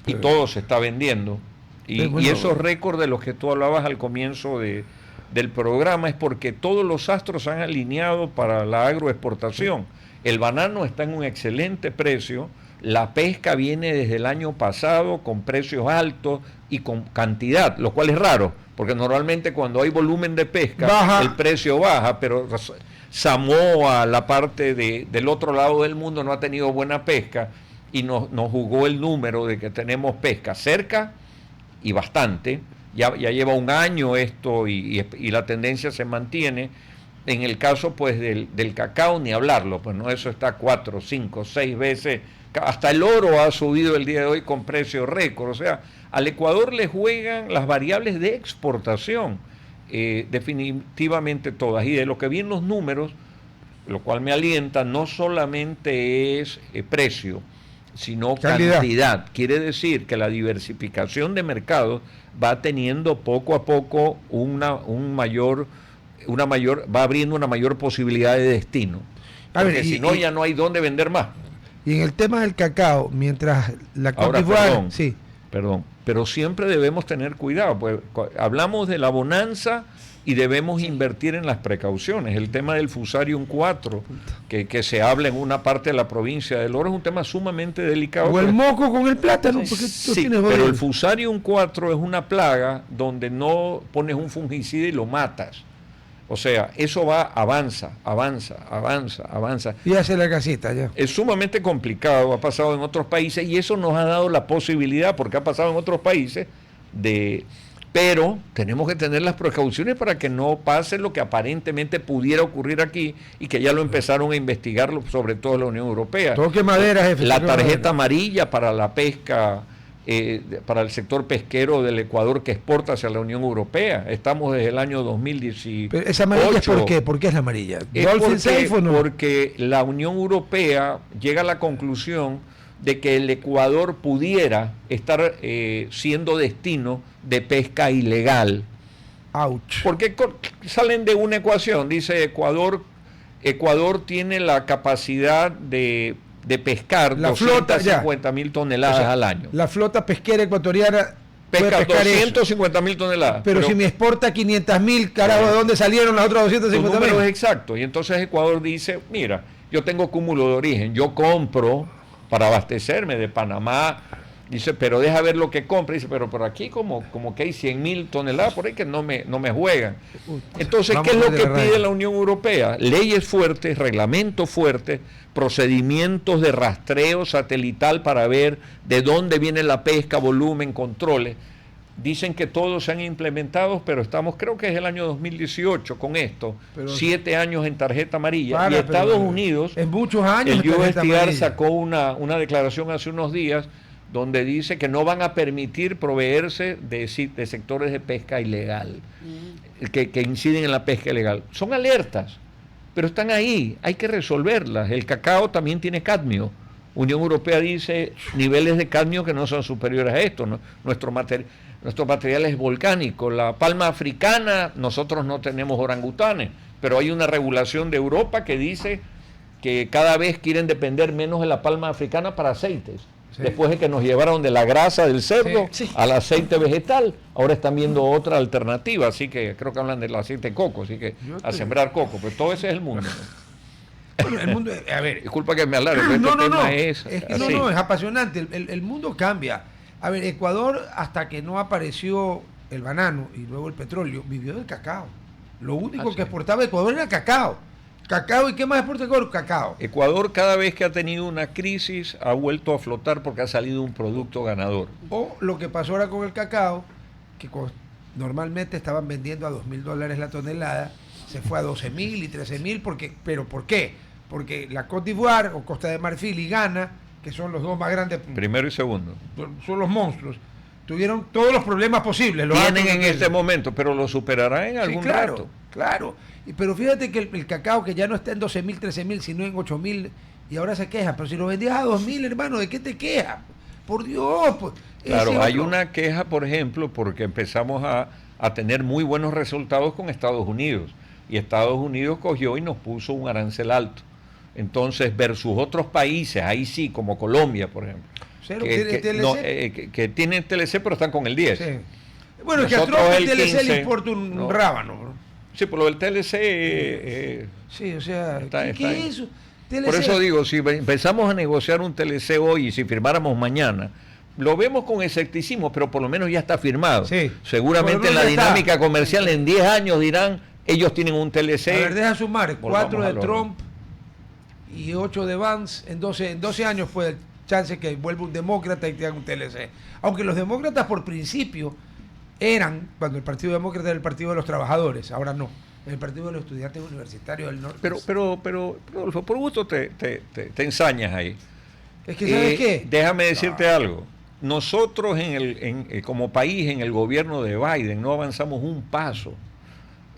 Y todo se está vendiendo. Y esos récords de los que tú hablabas al comienzo del programa es porque todos los astros se han alineado para la agroexportación. El banano está en un excelente precio. La pesca viene desde el año pasado con precios altos y con cantidad, lo cual es raro, porque normalmente cuando hay volumen de pesca, el precio baja, pero Samoa, la parte del otro lado del mundo, no ha tenido buena pesca y nos jugó el número de que tenemos pesca cerca y bastante. Ya lleva un año esto y la tendencia se mantiene. En el caso pues del cacao, ni hablarlo, pues no, eso está 4, 5, 6 veces. Hasta el oro ha subido el día de hoy con precio récord. O sea, al Ecuador le juegan las variables de exportación, definitivamente todas. Y de lo que vi en los números, lo cual me alienta, no solamente es precio, sino cantidad. Quiere decir que la diversificación de mercados va teniendo poco a poco va abriendo una mayor posibilidad de destino. Porque si no, ya no hay dónde vender más. Y en el tema del cacao, mientras la Ahora, Cote perdón, pero siempre debemos tener cuidado, pues hablamos de la bonanza y debemos invertir en las precauciones. El tema del Fusarium 4, que se habla en una parte de la provincia del Oro, es un tema sumamente delicado. O el moco con el plátano. Porque Sí, pero el Fusarium 4 es una plaga donde no pones un fungicida y lo matas. O sea, eso avanza. Y hace la casita ya. Es sumamente complicado, ha pasado en otros países y eso nos ha dado la posibilidad, porque ha pasado en otros países, pero tenemos que tener las precauciones para que no pase lo que aparentemente pudiera ocurrir aquí y que ya lo empezaron a investigar, sobre todo la Unión Europea. Toque madera, jefe. La tarjeta amarilla para la pesca para el sector pesquero del Ecuador que exporta hacia la Unión Europea. Estamos desde el año 2018. Pero ¿esa amarilla es por qué? ¿Por qué es la amarilla? Porque la Unión Europea llega a la conclusión de que el Ecuador pudiera estar siendo destino de pesca ilegal. Ouch. Porque salen de una ecuación, dice Ecuador tiene la capacidad de pescar 250.000 toneladas al año. La flota pesquera ecuatoriana pesca 250.000 toneladas. Pero si me exporta 500.000, carajo, ¿de dónde salieron las otras 250.000? Tu número es exacto. Y entonces Ecuador dice, mira, yo tengo cúmulo de origen, yo compro para abastecerme de Panamá. Dice, pero deja ver lo que compra. Dice, pero por aquí como que hay 100.000 toneladas por ahí que no me juegan. Entonces, ¿qué es lo que pide la Unión Europea? Leyes fuertes, reglamentos fuertes, procedimientos de rastreo satelital para ver de dónde viene la pesca, volumen, controles. Dicen que todos se han implementado, pero estamos, creo que es el año 2018 con esto, 7 años en tarjeta amarilla. Y Estados Unidos, en muchos años, el USDA sacó una declaración hace unos días donde dice que no van a permitir proveerse de sectores de pesca ilegal, que inciden en la pesca ilegal. Son alertas, pero están ahí, hay que resolverlas. El cacao también tiene cadmio. Unión Europea dice niveles de cadmio que no son superiores a esto, ¿no? Nuestro material es volcánico. La palma africana, nosotros no tenemos orangutanes, pero hay una regulación de Europa que dice que cada vez quieren depender menos de la palma africana para aceites. Sí. Después de que nos llevaron de la grasa del cerdo al aceite vegetal, ahora están viendo otra alternativa, así que creo que hablan del aceite de coco, así que sembrar coco, pues todo ese es el mundo. Bueno, el mundo, a ver, disculpa que me alargue, pero tema es que es apasionante, el mundo cambia. A ver, Ecuador, hasta que no apareció el banano y luego el petróleo, vivió del cacao. Lo único que exportaba Ecuador era cacao. Cacao, ¿y qué más exporta Ecuador? Cacao. Ecuador, cada vez que ha tenido una crisis, ha vuelto a flotar porque ha salido un producto ganador. O lo que pasó ahora con el cacao, que normalmente estaban vendiendo a $2.000 la tonelada, se fue a 12.000 y 13.000, ¿pero por qué? Porque la Côte d'Ivoire o Costa de Marfil y Ghana, que son los dos más grandes, primero y segundo, son los monstruos, tuvieron todos los problemas posibles. Tienen en este momento, pero lo superarán en algún rato. Claro. Pero fíjate que el cacao que ya no está en 12.000, 13.000, sino en 8.000, y ahora se queja. Pero si lo vendías a 2.000, hermano, ¿de qué te quejas? Por Dios. Pues, claro, hay una queja, por ejemplo, porque empezamos a tener muy buenos resultados con Estados Unidos. Y Estados Unidos cogió y nos puso un arancel alto. Entonces, versus otros países, ahí sí, como Colombia, por ejemplo. Que tienen TLC, pero están con el 10. Sí. Bueno, es que a Trump el TLC le importa un rábano, bro. Sí, por lo del TLC... sí, o sea, ¿qué es eso? TLC. Por eso digo, si empezamos a negociar un TLC hoy y si firmáramos mañana, lo vemos con escepticismo, pero por lo menos ya está firmado. Sí. Seguramente en la dinámica comercial en 10 años dirán, ellos tienen un TLC. A ver, deja sumar, 4 de Trump y 8 de Vance, en 12 años puede chance que vuelva un demócrata y tenga un TLC. Aunque los demócratas por principio eran, cuando el Partido Demócrata era el Partido de los Trabajadores, ahora no, el Partido de los Estudiantes Universitarios del Norte. Pero Rodolfo, por gusto te ensañas ahí. Es que, ¿sabes qué? Déjame decirte algo. Nosotros como país, en el gobierno de Biden, no avanzamos un paso.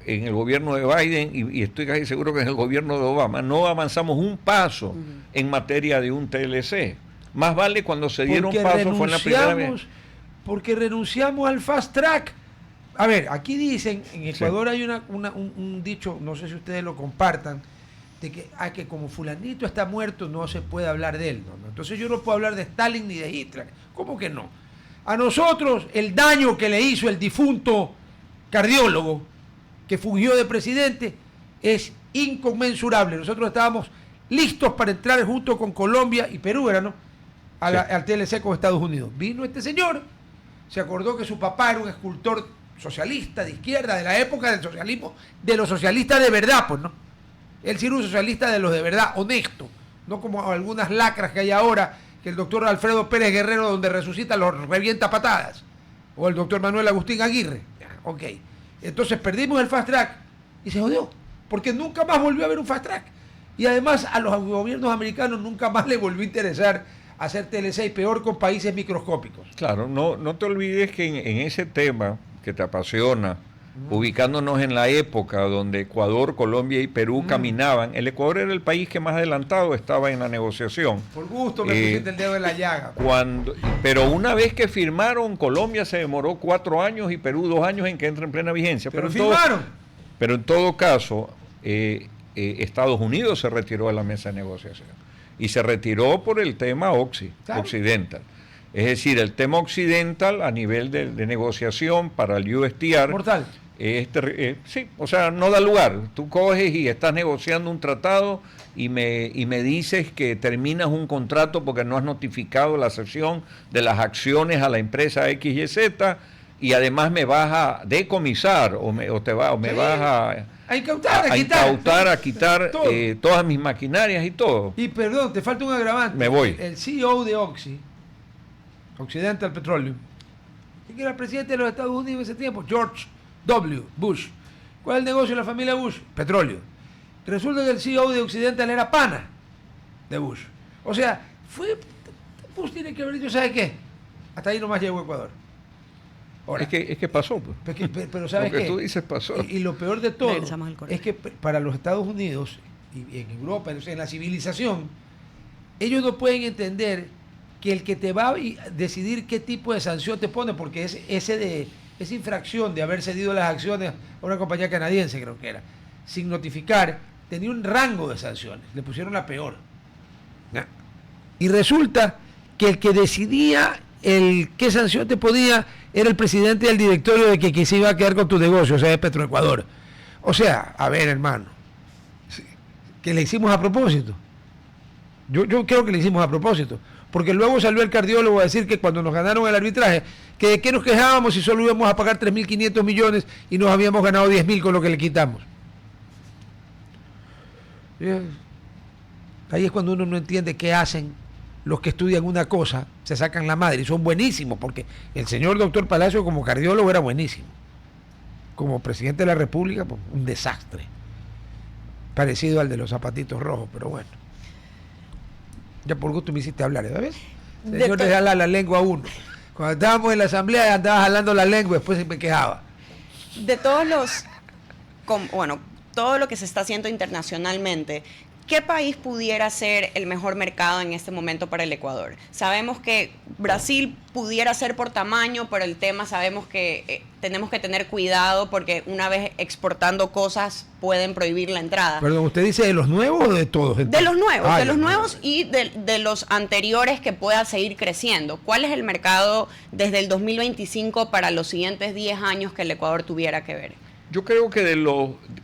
En el gobierno de Biden, y estoy casi seguro que en el gobierno de Obama, no avanzamos un paso en materia de un TLC. Más vale cuando se dieron pasos fue en la primera vez. Porque renunciamos al fast track. A ver, aquí dicen, en Ecuador hay un dicho, no sé si ustedes lo compartan, de que como fulanito está muerto no se puede hablar de él. ¿No? Entonces yo no puedo hablar de Stalin ni de Hitler. ¿Cómo que no? A nosotros el daño que le hizo el difunto cardiólogo que fungió de presidente es inconmensurable. Nosotros estábamos listos para entrar junto con Colombia y Perú, ¿no? Al TLC con Estados Unidos. Vino este señor, se acordó que su papá era un escultor socialista de izquierda, de la época del socialismo, de los socialistas de verdad, pues, ¿no? Él sí era un socialista de los de verdad, honesto, no como algunas lacras que hay ahora, que el doctor Alfredo Pérez Guerrero, donde resucita, los revienta patadas, o el doctor Manuel Agustín Aguirre. Ok, entonces perdimos el fast track y se jodió, porque nunca más volvió a haber un fast track. Y además a los gobiernos americanos nunca más les volvió a interesar hacer TLC y peor con países microscópicos. Claro, no te olvides que en ese tema que te apasiona, ubicándonos en la época donde Ecuador, Colombia y Perú caminaban, el Ecuador era el país que más adelantado estaba en la negociación. Por gusto me pusiste el dedo en la llaga. Pero una vez que firmaron, Colombia se demoró 4 años y Perú 2 años en que entre en plena vigencia. Pero firmaron. Pero en todo caso, Estados Unidos se retiró de la mesa de negociación. Y se retiró por el tema Occidental. Es decir, el tema Occidental a nivel de negociación para el USTR. Mortal. Sí, o sea, no da lugar. Tú coges y estás negociando un tratado y me dices que terminas un contrato porque no has notificado la cesión de las acciones a la empresa XYZ y además me vas a decomisar o me vas a incautar, a quitar todas mis maquinarias y todo. Y perdón, te falta un agravante. Me voy. El CEO de Occidental Petroleum, que era el presidente de los Estados Unidos en ese tiempo, George W. Bush. ¿Cuál es el negocio de la familia Bush? Petróleo. Resulta que el CEO de Occidental era pana de Bush. O sea, Bush tiene que haber dicho, ¿sabe qué? Hasta ahí nomás llegó Ecuador. Ahora, es que pasó. Pues. Pero ¿sabes qué? Lo que tú dices pasó. Y lo peor de todo es que para los Estados Unidos y en Europa, en la civilización, ellos no pueden entender que el que te va a decidir qué tipo de sanción te pone, porque esa infracción de haber cedido las acciones a una compañía canadiense, creo que era, sin notificar, tenía un rango de sanciones. Le pusieron la peor. Y resulta que el que decidía qué sanción te podía era el presidente del directorio de que se iba a quedar con tu negocio, o sea, de Petroecuador. O sea, a ver, hermano, que le hicimos a propósito. Yo creo que le hicimos a propósito. Porque luego salió el cardiólogo a decir que cuando nos ganaron el arbitraje, que de qué nos quejábamos si solo íbamos a pagar 3.500 millones y nos habíamos ganado 10.000 con lo que le quitamos. Ahí es cuando uno no entiende qué hacen los que estudian una cosa, se sacan la madre y son buenísimos, porque el señor doctor Palacio como cardiólogo era buenísimo. Como presidente de la República, pues, un desastre. Parecido al de los zapatitos rojos, pero bueno. Ya por gusto me hiciste hablar, ¿sabes? El señor le jala la lengua a uno. Cuando estábamos en la asamblea andaba jalando la lengua, después me quejaba. De todos todo lo que se está haciendo internacionalmente, ¿qué país pudiera ser el mejor mercado en este momento para el Ecuador? Sabemos que Brasil pudiera ser por tamaño, pero el tema sabemos que tenemos que tener cuidado porque una vez exportando cosas pueden prohibir la entrada. Perdón, ¿usted dice de los nuevos o de todos? De los nuevos y de los anteriores que pueda seguir creciendo. ¿Cuál es el mercado desde el 2025 para los siguientes 10 años que el Ecuador tuviera que ver? Yo creo que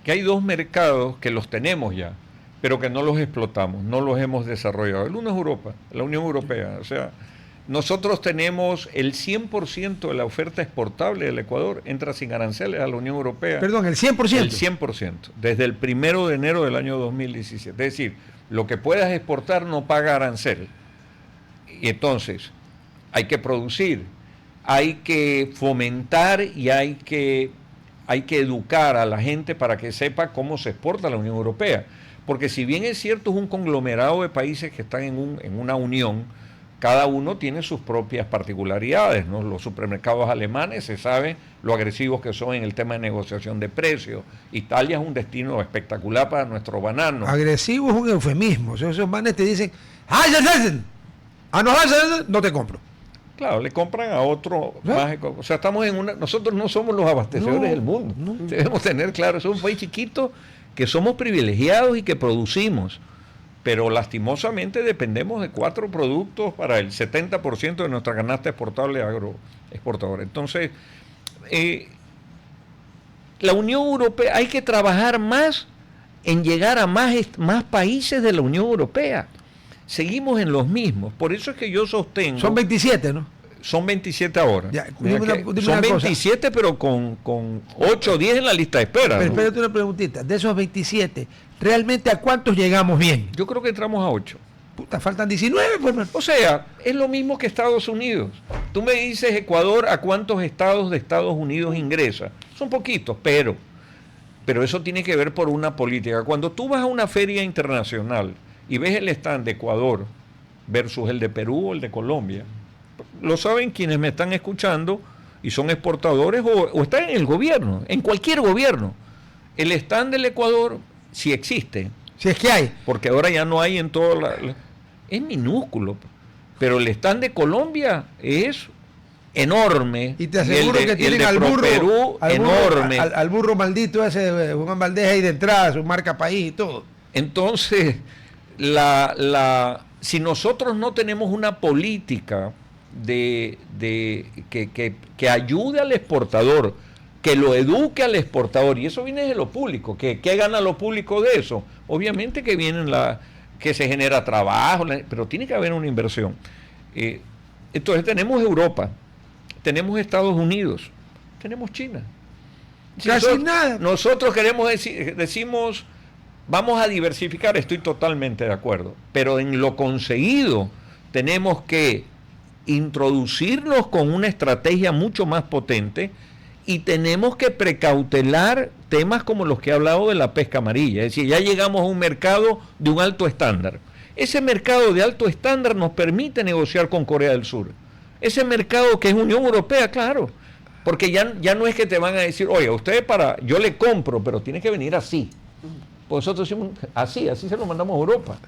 que hay 2 mercados que los tenemos ya, pero que no los explotamos, no los hemos desarrollado. El uno es Europa, la Unión Europea. O sea, nosotros tenemos el 100% de la oferta exportable del Ecuador, entra sin aranceles a la Unión Europea. Perdón, el 100%. El 100%, desde el 1 de enero del año 2017. Es decir, lo que puedas exportar no paga arancel. Y entonces, hay que producir, hay que fomentar y hay que educar a la gente para que sepa cómo se exporta a la Unión Europea. Porque si bien es cierto, es un conglomerado de países que están en una unión, cada uno tiene sus propias particularidades, ¿no? Los supermercados alemanes se sabe lo agresivos que son en el tema de negociación de precios. Italia es un destino espectacular para nuestro banano. Agresivo es un eufemismo. O sea, esos manes te dicen, no te compro. Claro, le compran a otro mágico. O sea, nosotros no somos los abastecedores del mundo. No. Debemos tener claro, somos un país chiquito que somos privilegiados y que producimos, pero lastimosamente dependemos de 4 productos para el 70% de nuestra canasta exportable agroexportadora. Entonces, la Unión Europea, hay que trabajar más en llegar a más países de la Unión Europea. Seguimos en los mismos, por eso es que yo sostengo... Son 27, ¿no? Son 27 ahora. Ya, son 27, pero con 8 o 10 en la lista de espera. Pero ¿no? espérate una preguntita. De esos 27, ¿realmente a cuántos llegamos bien? Yo creo que entramos a 8. Puta, faltan 19, pues, hermano. O sea, es lo mismo que Estados Unidos. Tú me dices, Ecuador, ¿a cuántos estados de Estados Unidos ingresa? Son poquitos, pero eso tiene que ver por una política. Cuando tú vas a una feria internacional y ves el stand de Ecuador, versus el de Perú o el de Colombia. Lo saben quienes me están escuchando y son exportadores o están en el gobierno, en cualquier gobierno. El stand del Ecuador, si existe, Si es que hay. porque ahora ya no hay en todo es minúsculo, pero el stand de Colombia es enorme. Y te aseguro el de, que tienen el de al burro, Perú, enorme. enorme. Al burro maldito ese, Juan Valdés ahí de entrada, su marca país y todo. Entonces, si nosotros no tenemos una política que ayude al exportador, que lo eduque al exportador, y eso viene de lo público, ¿qué gana lo público de eso? Obviamente que que se genera trabajo, pero tiene que haber una inversión. Entonces tenemos Europa, tenemos Estados Unidos, tenemos China. Casi nada. Nosotros decimos, vamos a diversificar, estoy totalmente de acuerdo, pero en lo conseguido tenemos que introducirnos con una estrategia mucho más potente y tenemos que precautelar temas como los que he hablado de la pesca amarilla. Es decir, ya llegamos a un mercado de un alto estándar. Ese mercado de alto estándar nos permite negociar con Corea del Sur. Ese mercado que es Unión Europea, claro, porque ya no es que te van a decir, oye, usted yo le compro, pero tiene que venir así. Pues nosotros decimos así se lo mandamos a Europa.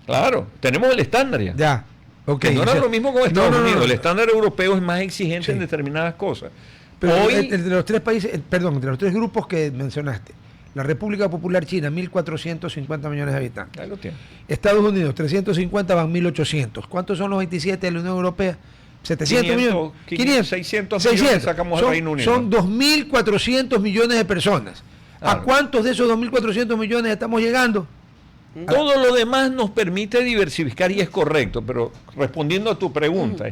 Claro, tenemos el estándar ya. Ya. Okay, que no era lo mismo con Estados Unidos. No. El estándar europeo es más exigente Sí. en determinadas cosas. Pero Hoy, entre los tres países, entre los tres grupos que mencionaste, la República Popular China, 1.450 millones de habitantes. ahí lo tiene. Estados Unidos, 350, van 1.800. ¿Cuántos son los 27 de la Unión Europea? 700 millones. 500, 600 millones sacamos al Reino Unido. Son 2.400 millones de personas. Claro. ¿A cuántos de esos 2.400 millones estamos llegando? Todo lo demás nos permite diversificar y es correcto, pero respondiendo a tu pregunta,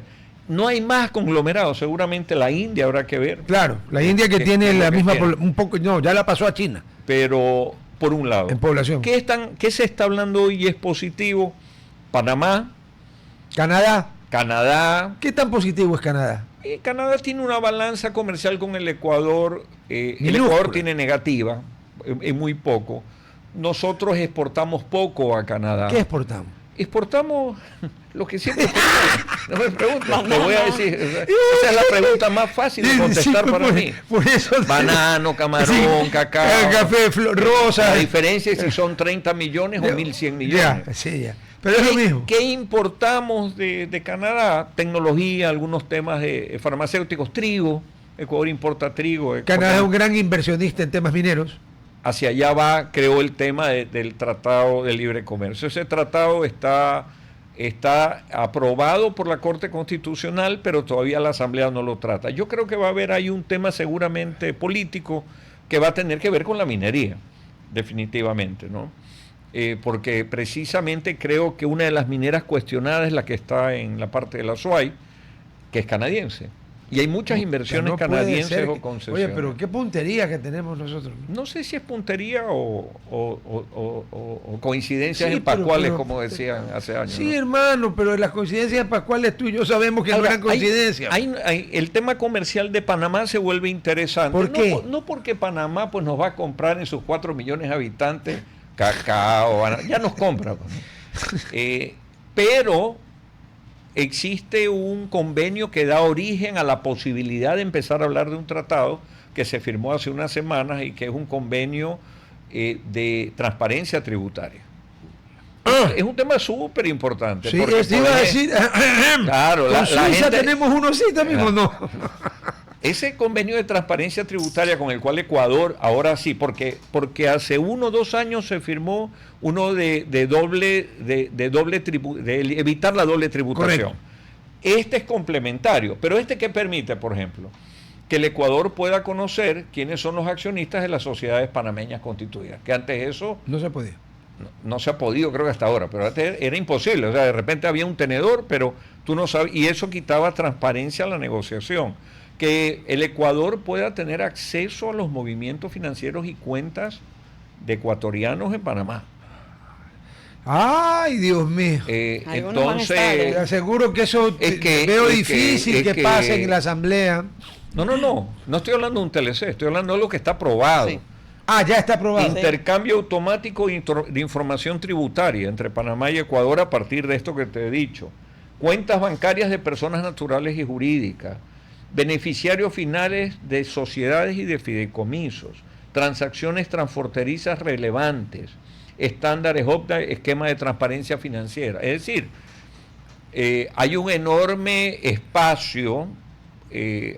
no hay más conglomerados, seguramente la India habrá que ver. Claro, la India que tiene es lo la que misma, tiene. un poco, no, ya la pasó a China. Pero, por un lado, En población. ¿qué se está hablando hoy y es positivo? Panamá, Canadá, Canadá. ¿qué tan positivo es Canadá? Canadá tiene una balanza comercial con el Ecuador. El Minúscula. Ecuador tiene negativa, muy poco. Nosotros exportamos poco a Canadá. ¿Qué exportamos? Exportamos lo que siempre exportamos. No me preguntes, te voy a decir. Esa es la pregunta más fácil de contestar para mí. Por eso Banano, camarón, sí, cacao. café, rosa. La diferencia es si son 30 millones o 1.100 millones. Ya, sí, ya. Pero es lo mismo. ¿Qué importamos de Canadá? Tecnología, algunos temas de farmacéuticos, trigo. Ecuador importa trigo. Canadá es un gran inversionista en temas mineros. Hacia allá va, creo, el tema del Tratado de Libre Comercio. Ese tratado está aprobado por la Corte Constitucional, pero todavía la Asamblea no lo trata. Yo creo que va a haber ahí un tema seguramente político que va a tener que ver con la minería, definitivamente, ¿no? Porque precisamente creo que una de las mineras cuestionadas es la que está en la parte de la Azuay, que es canadiense. Y hay muchas inversiones No puede canadienses ser o que- concesiones. Oye, pero qué puntería que tenemos nosotros. No sé si es puntería o coincidencias Sí, pascuales, pero- como decían hace años. Sí, ¿no? hermano, pero las coincidencias pascuales tú y yo sabemos que Ahora, no eran coincidencias. el tema comercial de Panamá se vuelve interesante. ¿Por qué? No porque Panamá pues, nos va a comprar en sus 4 millones de habitantes cacao, ya nos compra. Pues. Pero existe un convenio que da origen a la posibilidad de empezar a hablar de un tratado que se firmó hace unas semanas y que es un convenio de transparencia tributaria. Es un tema súper importante. Sí, porque eso iba a decir. Claro, ¿Con la Suiza gente- tenemos uno así también o no? Ese convenio de transparencia tributaria con el cual Ecuador, ahora sí, porque hace 1 o 2 años se firmó uno de evitar la doble tributación. Correcto. Este es complementario, pero ¿qué permite, por ejemplo? Que el Ecuador pueda conocer quiénes son los accionistas de las sociedades panameñas constituidas, que antes eso No se podía. no se ha podido, creo que hasta ahora, pero antes era imposible. O sea, de repente había un tenedor, pero tú no sabes, y eso quitaba transparencia a la negociación. Que el Ecuador pueda tener acceso a los movimientos financieros y cuentas de ecuatorianos en Panamá. Ay, Dios mío. Algunos van a estar, Te Entonces, aseguro que eso es que- veo es difícil que, que- pase en la asamblea. no estoy hablando de un TLC, estoy hablando de lo que está aprobado. Sí. Ah, ya está aprobado. Intercambio automático de información tributaria entre Panamá y Ecuador a partir de esto que te he dicho. Cuentas bancarias de personas naturales y jurídicas. Beneficiarios finales de sociedades y de fideicomisos. Transacciones transfronterizas relevantes. Estándares OPTA, esquema de transparencia financiera. Es decir, hay un enorme espacio,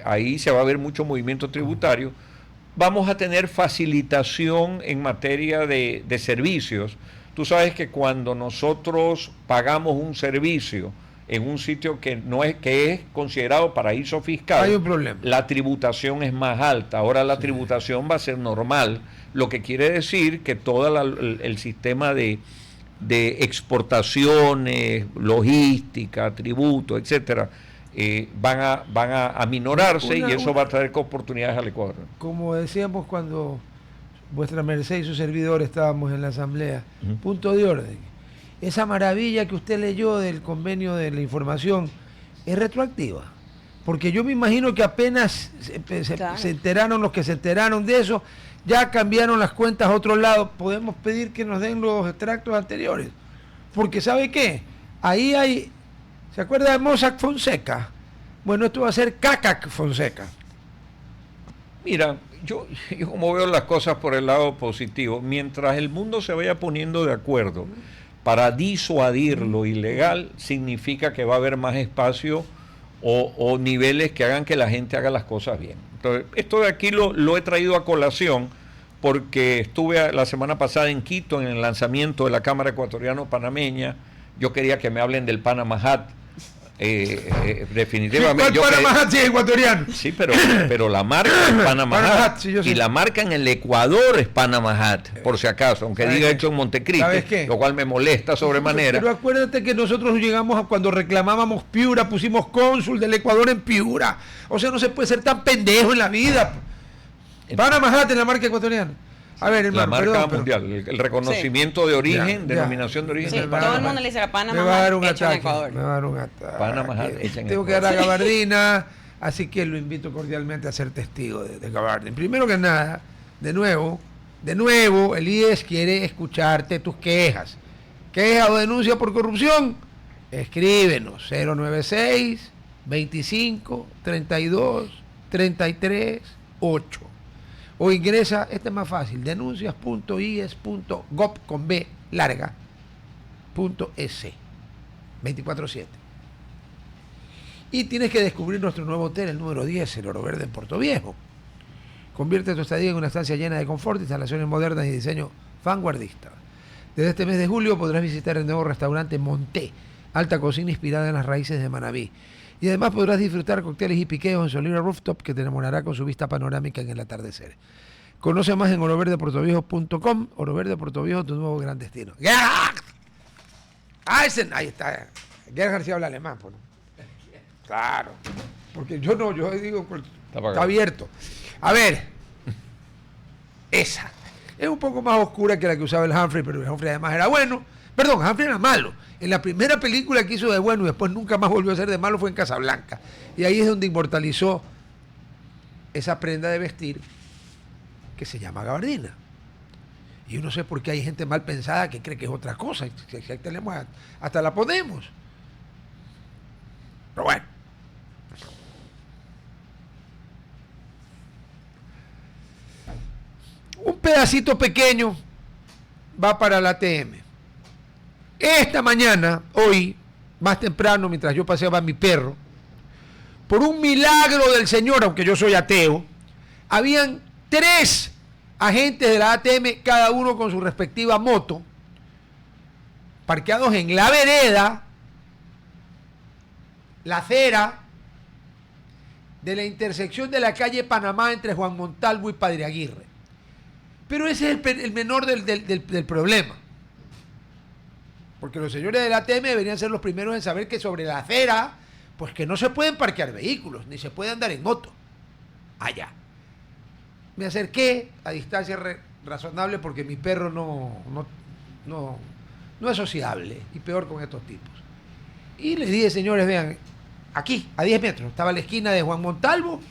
ahí se va a ver mucho movimiento tributario. Vamos a tener facilitación en materia de servicios. Tú sabes que cuando nosotros pagamos un servicio en un sitio que no es, que es considerado paraíso fiscal, hay un problema. La tributación es más alta. Ahora la tributación va a ser normal, lo que quiere decir que todo el sistema de exportaciones, logística, tributo, etcétera, van a aminorarse, y eso va a traer oportunidades al Ecuador. Como decíamos cuando vuestra merced y su servidor estábamos en la asamblea, punto de orden. Esa maravilla que usted leyó del convenio de la información es retroactiva. Porque yo me imagino que apenas se enteraron los que se enteraron de eso, ya cambiaron las cuentas a otro lado. Podemos pedir que nos den los extractos anteriores. Porque ¿sabe qué? Ahí hay... ¿Se acuerda de Mossack Fonseca? Bueno, esto va a ser Cacac Fonseca. Mira, yo como veo las cosas por el lado positivo, mientras el mundo se vaya poniendo de acuerdo para disuadir lo ilegal, significa que va a haber más espacio o niveles que hagan que la gente haga las cosas bien. Entonces, esto de aquí lo he traído a colación porque estuve la semana pasada en Quito en el lanzamiento de la Cámara Ecuatoriano-Panameña. Yo quería que me hablen del Panama Hat. Definitivamente. ¿Cuál Panama Hat sí es ecuatoriano? Sí, pero la marca es Panama Hat. Sí, y la marca en el Ecuador es Panama Hat, por si acaso, aunque diga hecho en Montecristi, lo cual me molesta sobremanera. Pero acuérdate que nosotros llegamos a cuando reclamábamos Piura, pusimos cónsul del Ecuador en Piura. O sea, no se puede ser tan pendejo en la vida. Panama Hat en la marca ecuatoriana. A ver, hermano, la marca mundial, el reconocimiento de origen, denominación de origen. Sí, todo el mundo le dice la Panama Hat hecha en Ecuador. Me va a dar un ataque. Panama Hat hecha en Tengo que dar la gabardina, así que lo invito cordialmente a ser testigo de gabardina. Primero que nada, de nuevo, el IES quiere escucharte tus quejas. ¿Queja o denuncia por corrupción? Escríbenos 096 25 32 33 8. O ingresa, este es más fácil, denuncias.ies.gov con B larga, .es, 24/7. Y tienes que descubrir nuestro nuevo hotel, el número 10, el Oro Verde en Puerto Viejo. Convierte tu estadía en una estancia llena de confort, instalaciones modernas y diseño vanguardista. Desde este mes de julio podrás visitar el nuevo restaurante Monté, alta cocina inspirada en las raíces de Manabí. Y además podrás disfrutar cócteles y piqueos en Solera Rooftop que te enamorará con su vista panorámica en el atardecer. Conoce más en oroverdeportoviejo.com. Oro Verde Puerto Viejo, tu nuevo gran destino. ¡Gerhard! Ahí está. Gerhard García habla alemán. Pues. Claro. Porque yo digo, pues, está abierto. A ver. Esa. Es un poco más oscura que la que usaba el Humphrey, pero el Humphrey además era bueno. Perdón, Humphrey era malo. En la primera película que hizo de bueno y después nunca más volvió a ser de malo fue en Casablanca. Y ahí es donde inmortalizó esa prenda de vestir que se llama gabardina. Y yo no sé por qué hay gente mal pensada que cree que es otra cosa. Hasta la ponemos. Pero bueno. Un pedacito pequeño va para la ATM. Esta mañana, hoy, más temprano, mientras yo paseaba a mi perro, por un milagro del Señor, aunque yo soy ateo, habían 3 agentes de la ATM, cada uno con su respectiva moto, parqueados en la vereda, la acera de la intersección de la calle Panamá entre Juan Montalvo y Padre Aguirre. Pero ese es el menor del problema. Porque los señores de la ATM deberían ser los primeros en saber que sobre la acera, pues que no se pueden parquear vehículos, ni se puede andar en moto. Allá. Me acerqué a distancia razonable porque mi perro no es sociable, y peor con estos tipos. Y les dije, señores, vean, aquí, a 10 metros, estaba la esquina de Juan Montalvo,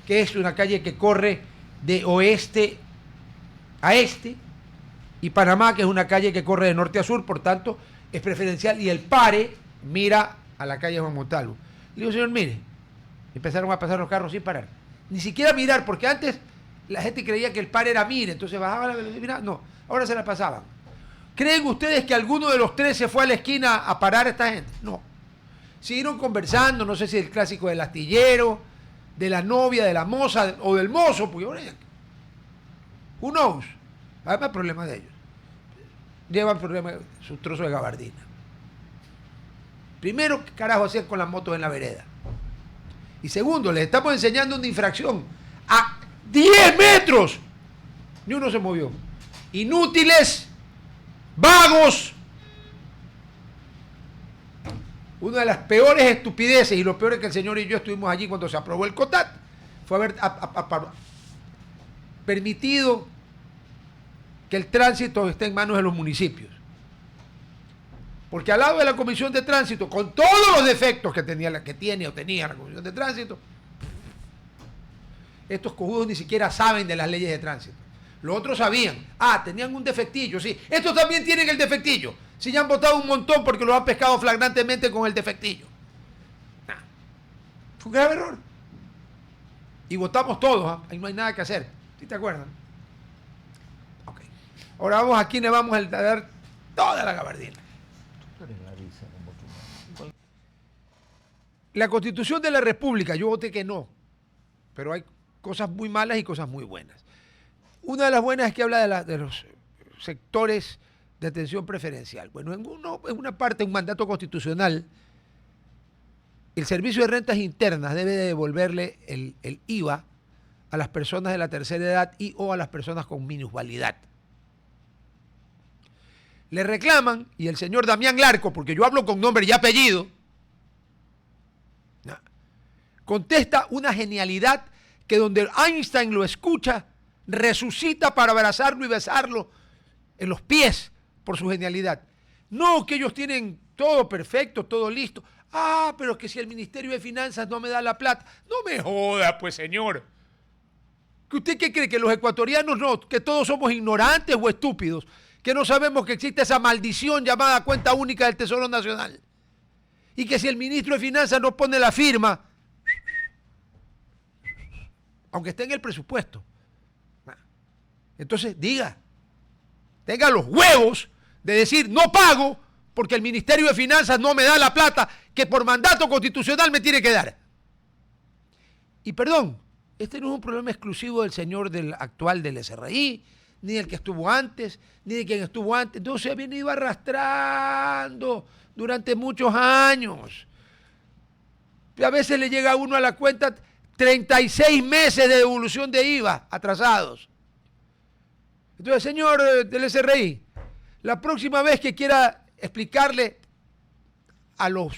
que es una calle que corre de oeste a este, y Panamá, que es una calle que corre de norte a sur, por tanto, es preferencial, y el pare mira a la calle Juan Montalvo. Le digo, señor, mire, empezaron a pasar los carros sin parar. Ni siquiera mirar, porque antes la gente creía que el pare era mire, entonces bajaba la velocidad, no, ahora se la pasaban. ¿Creen ustedes que alguno de los tres se fue a la esquina a parar a esta gente? No. Siguieron conversando, no sé si el clásico del astillero, de la novia, de la moza o del mozo, porque ahora, who knows, hay más problemas de ellos. Llevan problemas, su trozo de gabardina. Primero, ¿qué carajo hacían con las motos en la vereda? Y segundo, les estamos enseñando una infracción a 10 metros. Ni uno se movió. Inútiles, vagos. Una de las peores estupideces, y lo peor es que el señor y yo estuvimos allí cuando se aprobó el COTAT, fue haber permitido que el tránsito esté en manos de los municipios. Porque al lado de la Comisión de Tránsito, con todos los defectos que tenía la Comisión de Tránsito, estos cojudos ni siquiera saben de las leyes de tránsito. Los otros sabían. Tenían un defectillo, sí. Estos también tienen el defectillo. Si ya han votado un montón porque lo han pescado flagrantemente con el defectillo. Fue un grave error. Y votamos todos, ahí no hay nada que hacer. ¿Sí te acuerdan? Ok. Ahora vamos a quién le vamos a dar toda la gabardina. La Constitución de la República, yo voté que no, pero hay cosas muy malas y cosas muy buenas. Una de las buenas es que habla de los sectores de atención preferencial. Bueno, en una parte, un mandato constitucional, el Servicio de Rentas Internas debe de devolverle el IVA a las personas de la tercera edad y o a las personas con minusvalidad. Le reclaman, y el señor Damián Larco, porque yo hablo con nombre y apellido, contesta una genialidad que donde Einstein lo escucha, resucita para abrazarlo y besarlo en los pies por su genialidad. No, que ellos tienen todo perfecto, todo listo. Pero es que si el Ministerio de Finanzas no me da la plata. No me joda, pues, señor. ¿Que usted qué cree? ¿Que los ecuatorianos no? ¿Que todos somos ignorantes o estúpidos? ¿Que no sabemos que existe esa maldición llamada cuenta única del Tesoro Nacional? Y que si el ministro de Finanzas no pone la firma, aunque esté en el presupuesto, entonces tenga los huevos de decir no pago porque el Ministerio de Finanzas no me da la plata que por mandato constitucional me tiene que dar. Y perdón, este no es un problema exclusivo del señor actual del SRI, ni del que estuvo antes, ni de quien estuvo antes. Entonces se ha venido arrastrando durante muchos años. Y a veces le llega a uno a la cuenta 36 meses de devolución de IVA atrasados. Entonces, señor del SRI, la próxima vez que quiera explicarle a los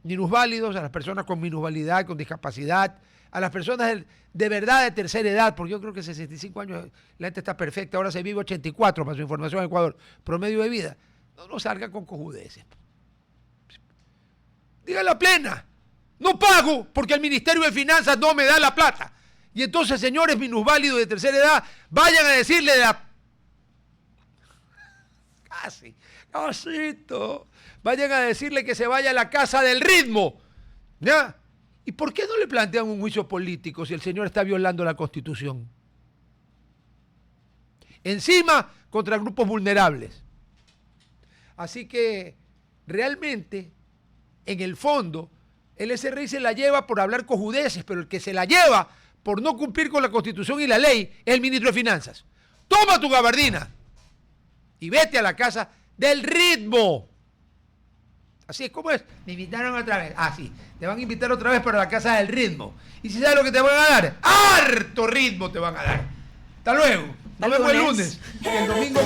minusválidos, a las personas con minusvalidad, con discapacidad, a las personas de verdad de tercera edad, porque yo creo que 65 años la gente está perfecta, ahora se vive 84, para su información en Ecuador, promedio de vida, no salga con cojudeces. Diga la plena. No pago porque el Ministerio de Finanzas no me da la plata. Y entonces, señores minusválidos de tercera edad, vayan a decirle vayan a decirle que se vaya a la casa del ritmo. ¿Ya? ¿Y por qué no le plantean un juicio político si el señor está violando la Constitución? Encima, contra grupos vulnerables. Así que, realmente, en el fondo, el SRI se la lleva por hablar cojudeces, pero el que se la lleva por no cumplir con la Constitución y la ley es el ministro de Finanzas. Toma tu gabardina y vete a la casa del ritmo. Así es como es. Me invitaron otra vez. Sí, te van a invitar otra vez para la casa del ritmo. ¿Y si sabes lo que te van a dar? ¡Harto ritmo te van a dar! Hasta luego. Nos vemos el lunes. El domingo.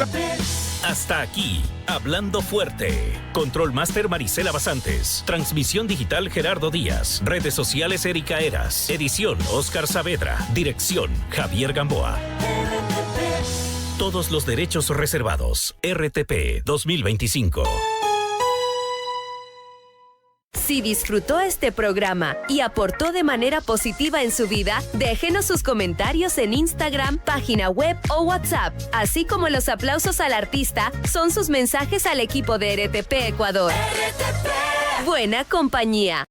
Hasta aquí, Hablando Fuerte. Control Master Marisela Basantes. Transmisión digital Gerardo Díaz. Redes sociales Erika Eras. Edición Oscar Saavedra. Dirección Javier Gamboa. Todos los derechos reservados. RTP 2025. Si disfrutó este programa y aportó de manera positiva en su vida, déjenos sus comentarios en Instagram, página web o WhatsApp, así como los aplausos al artista son sus mensajes al equipo de RTP Ecuador. RTP. Buena compañía.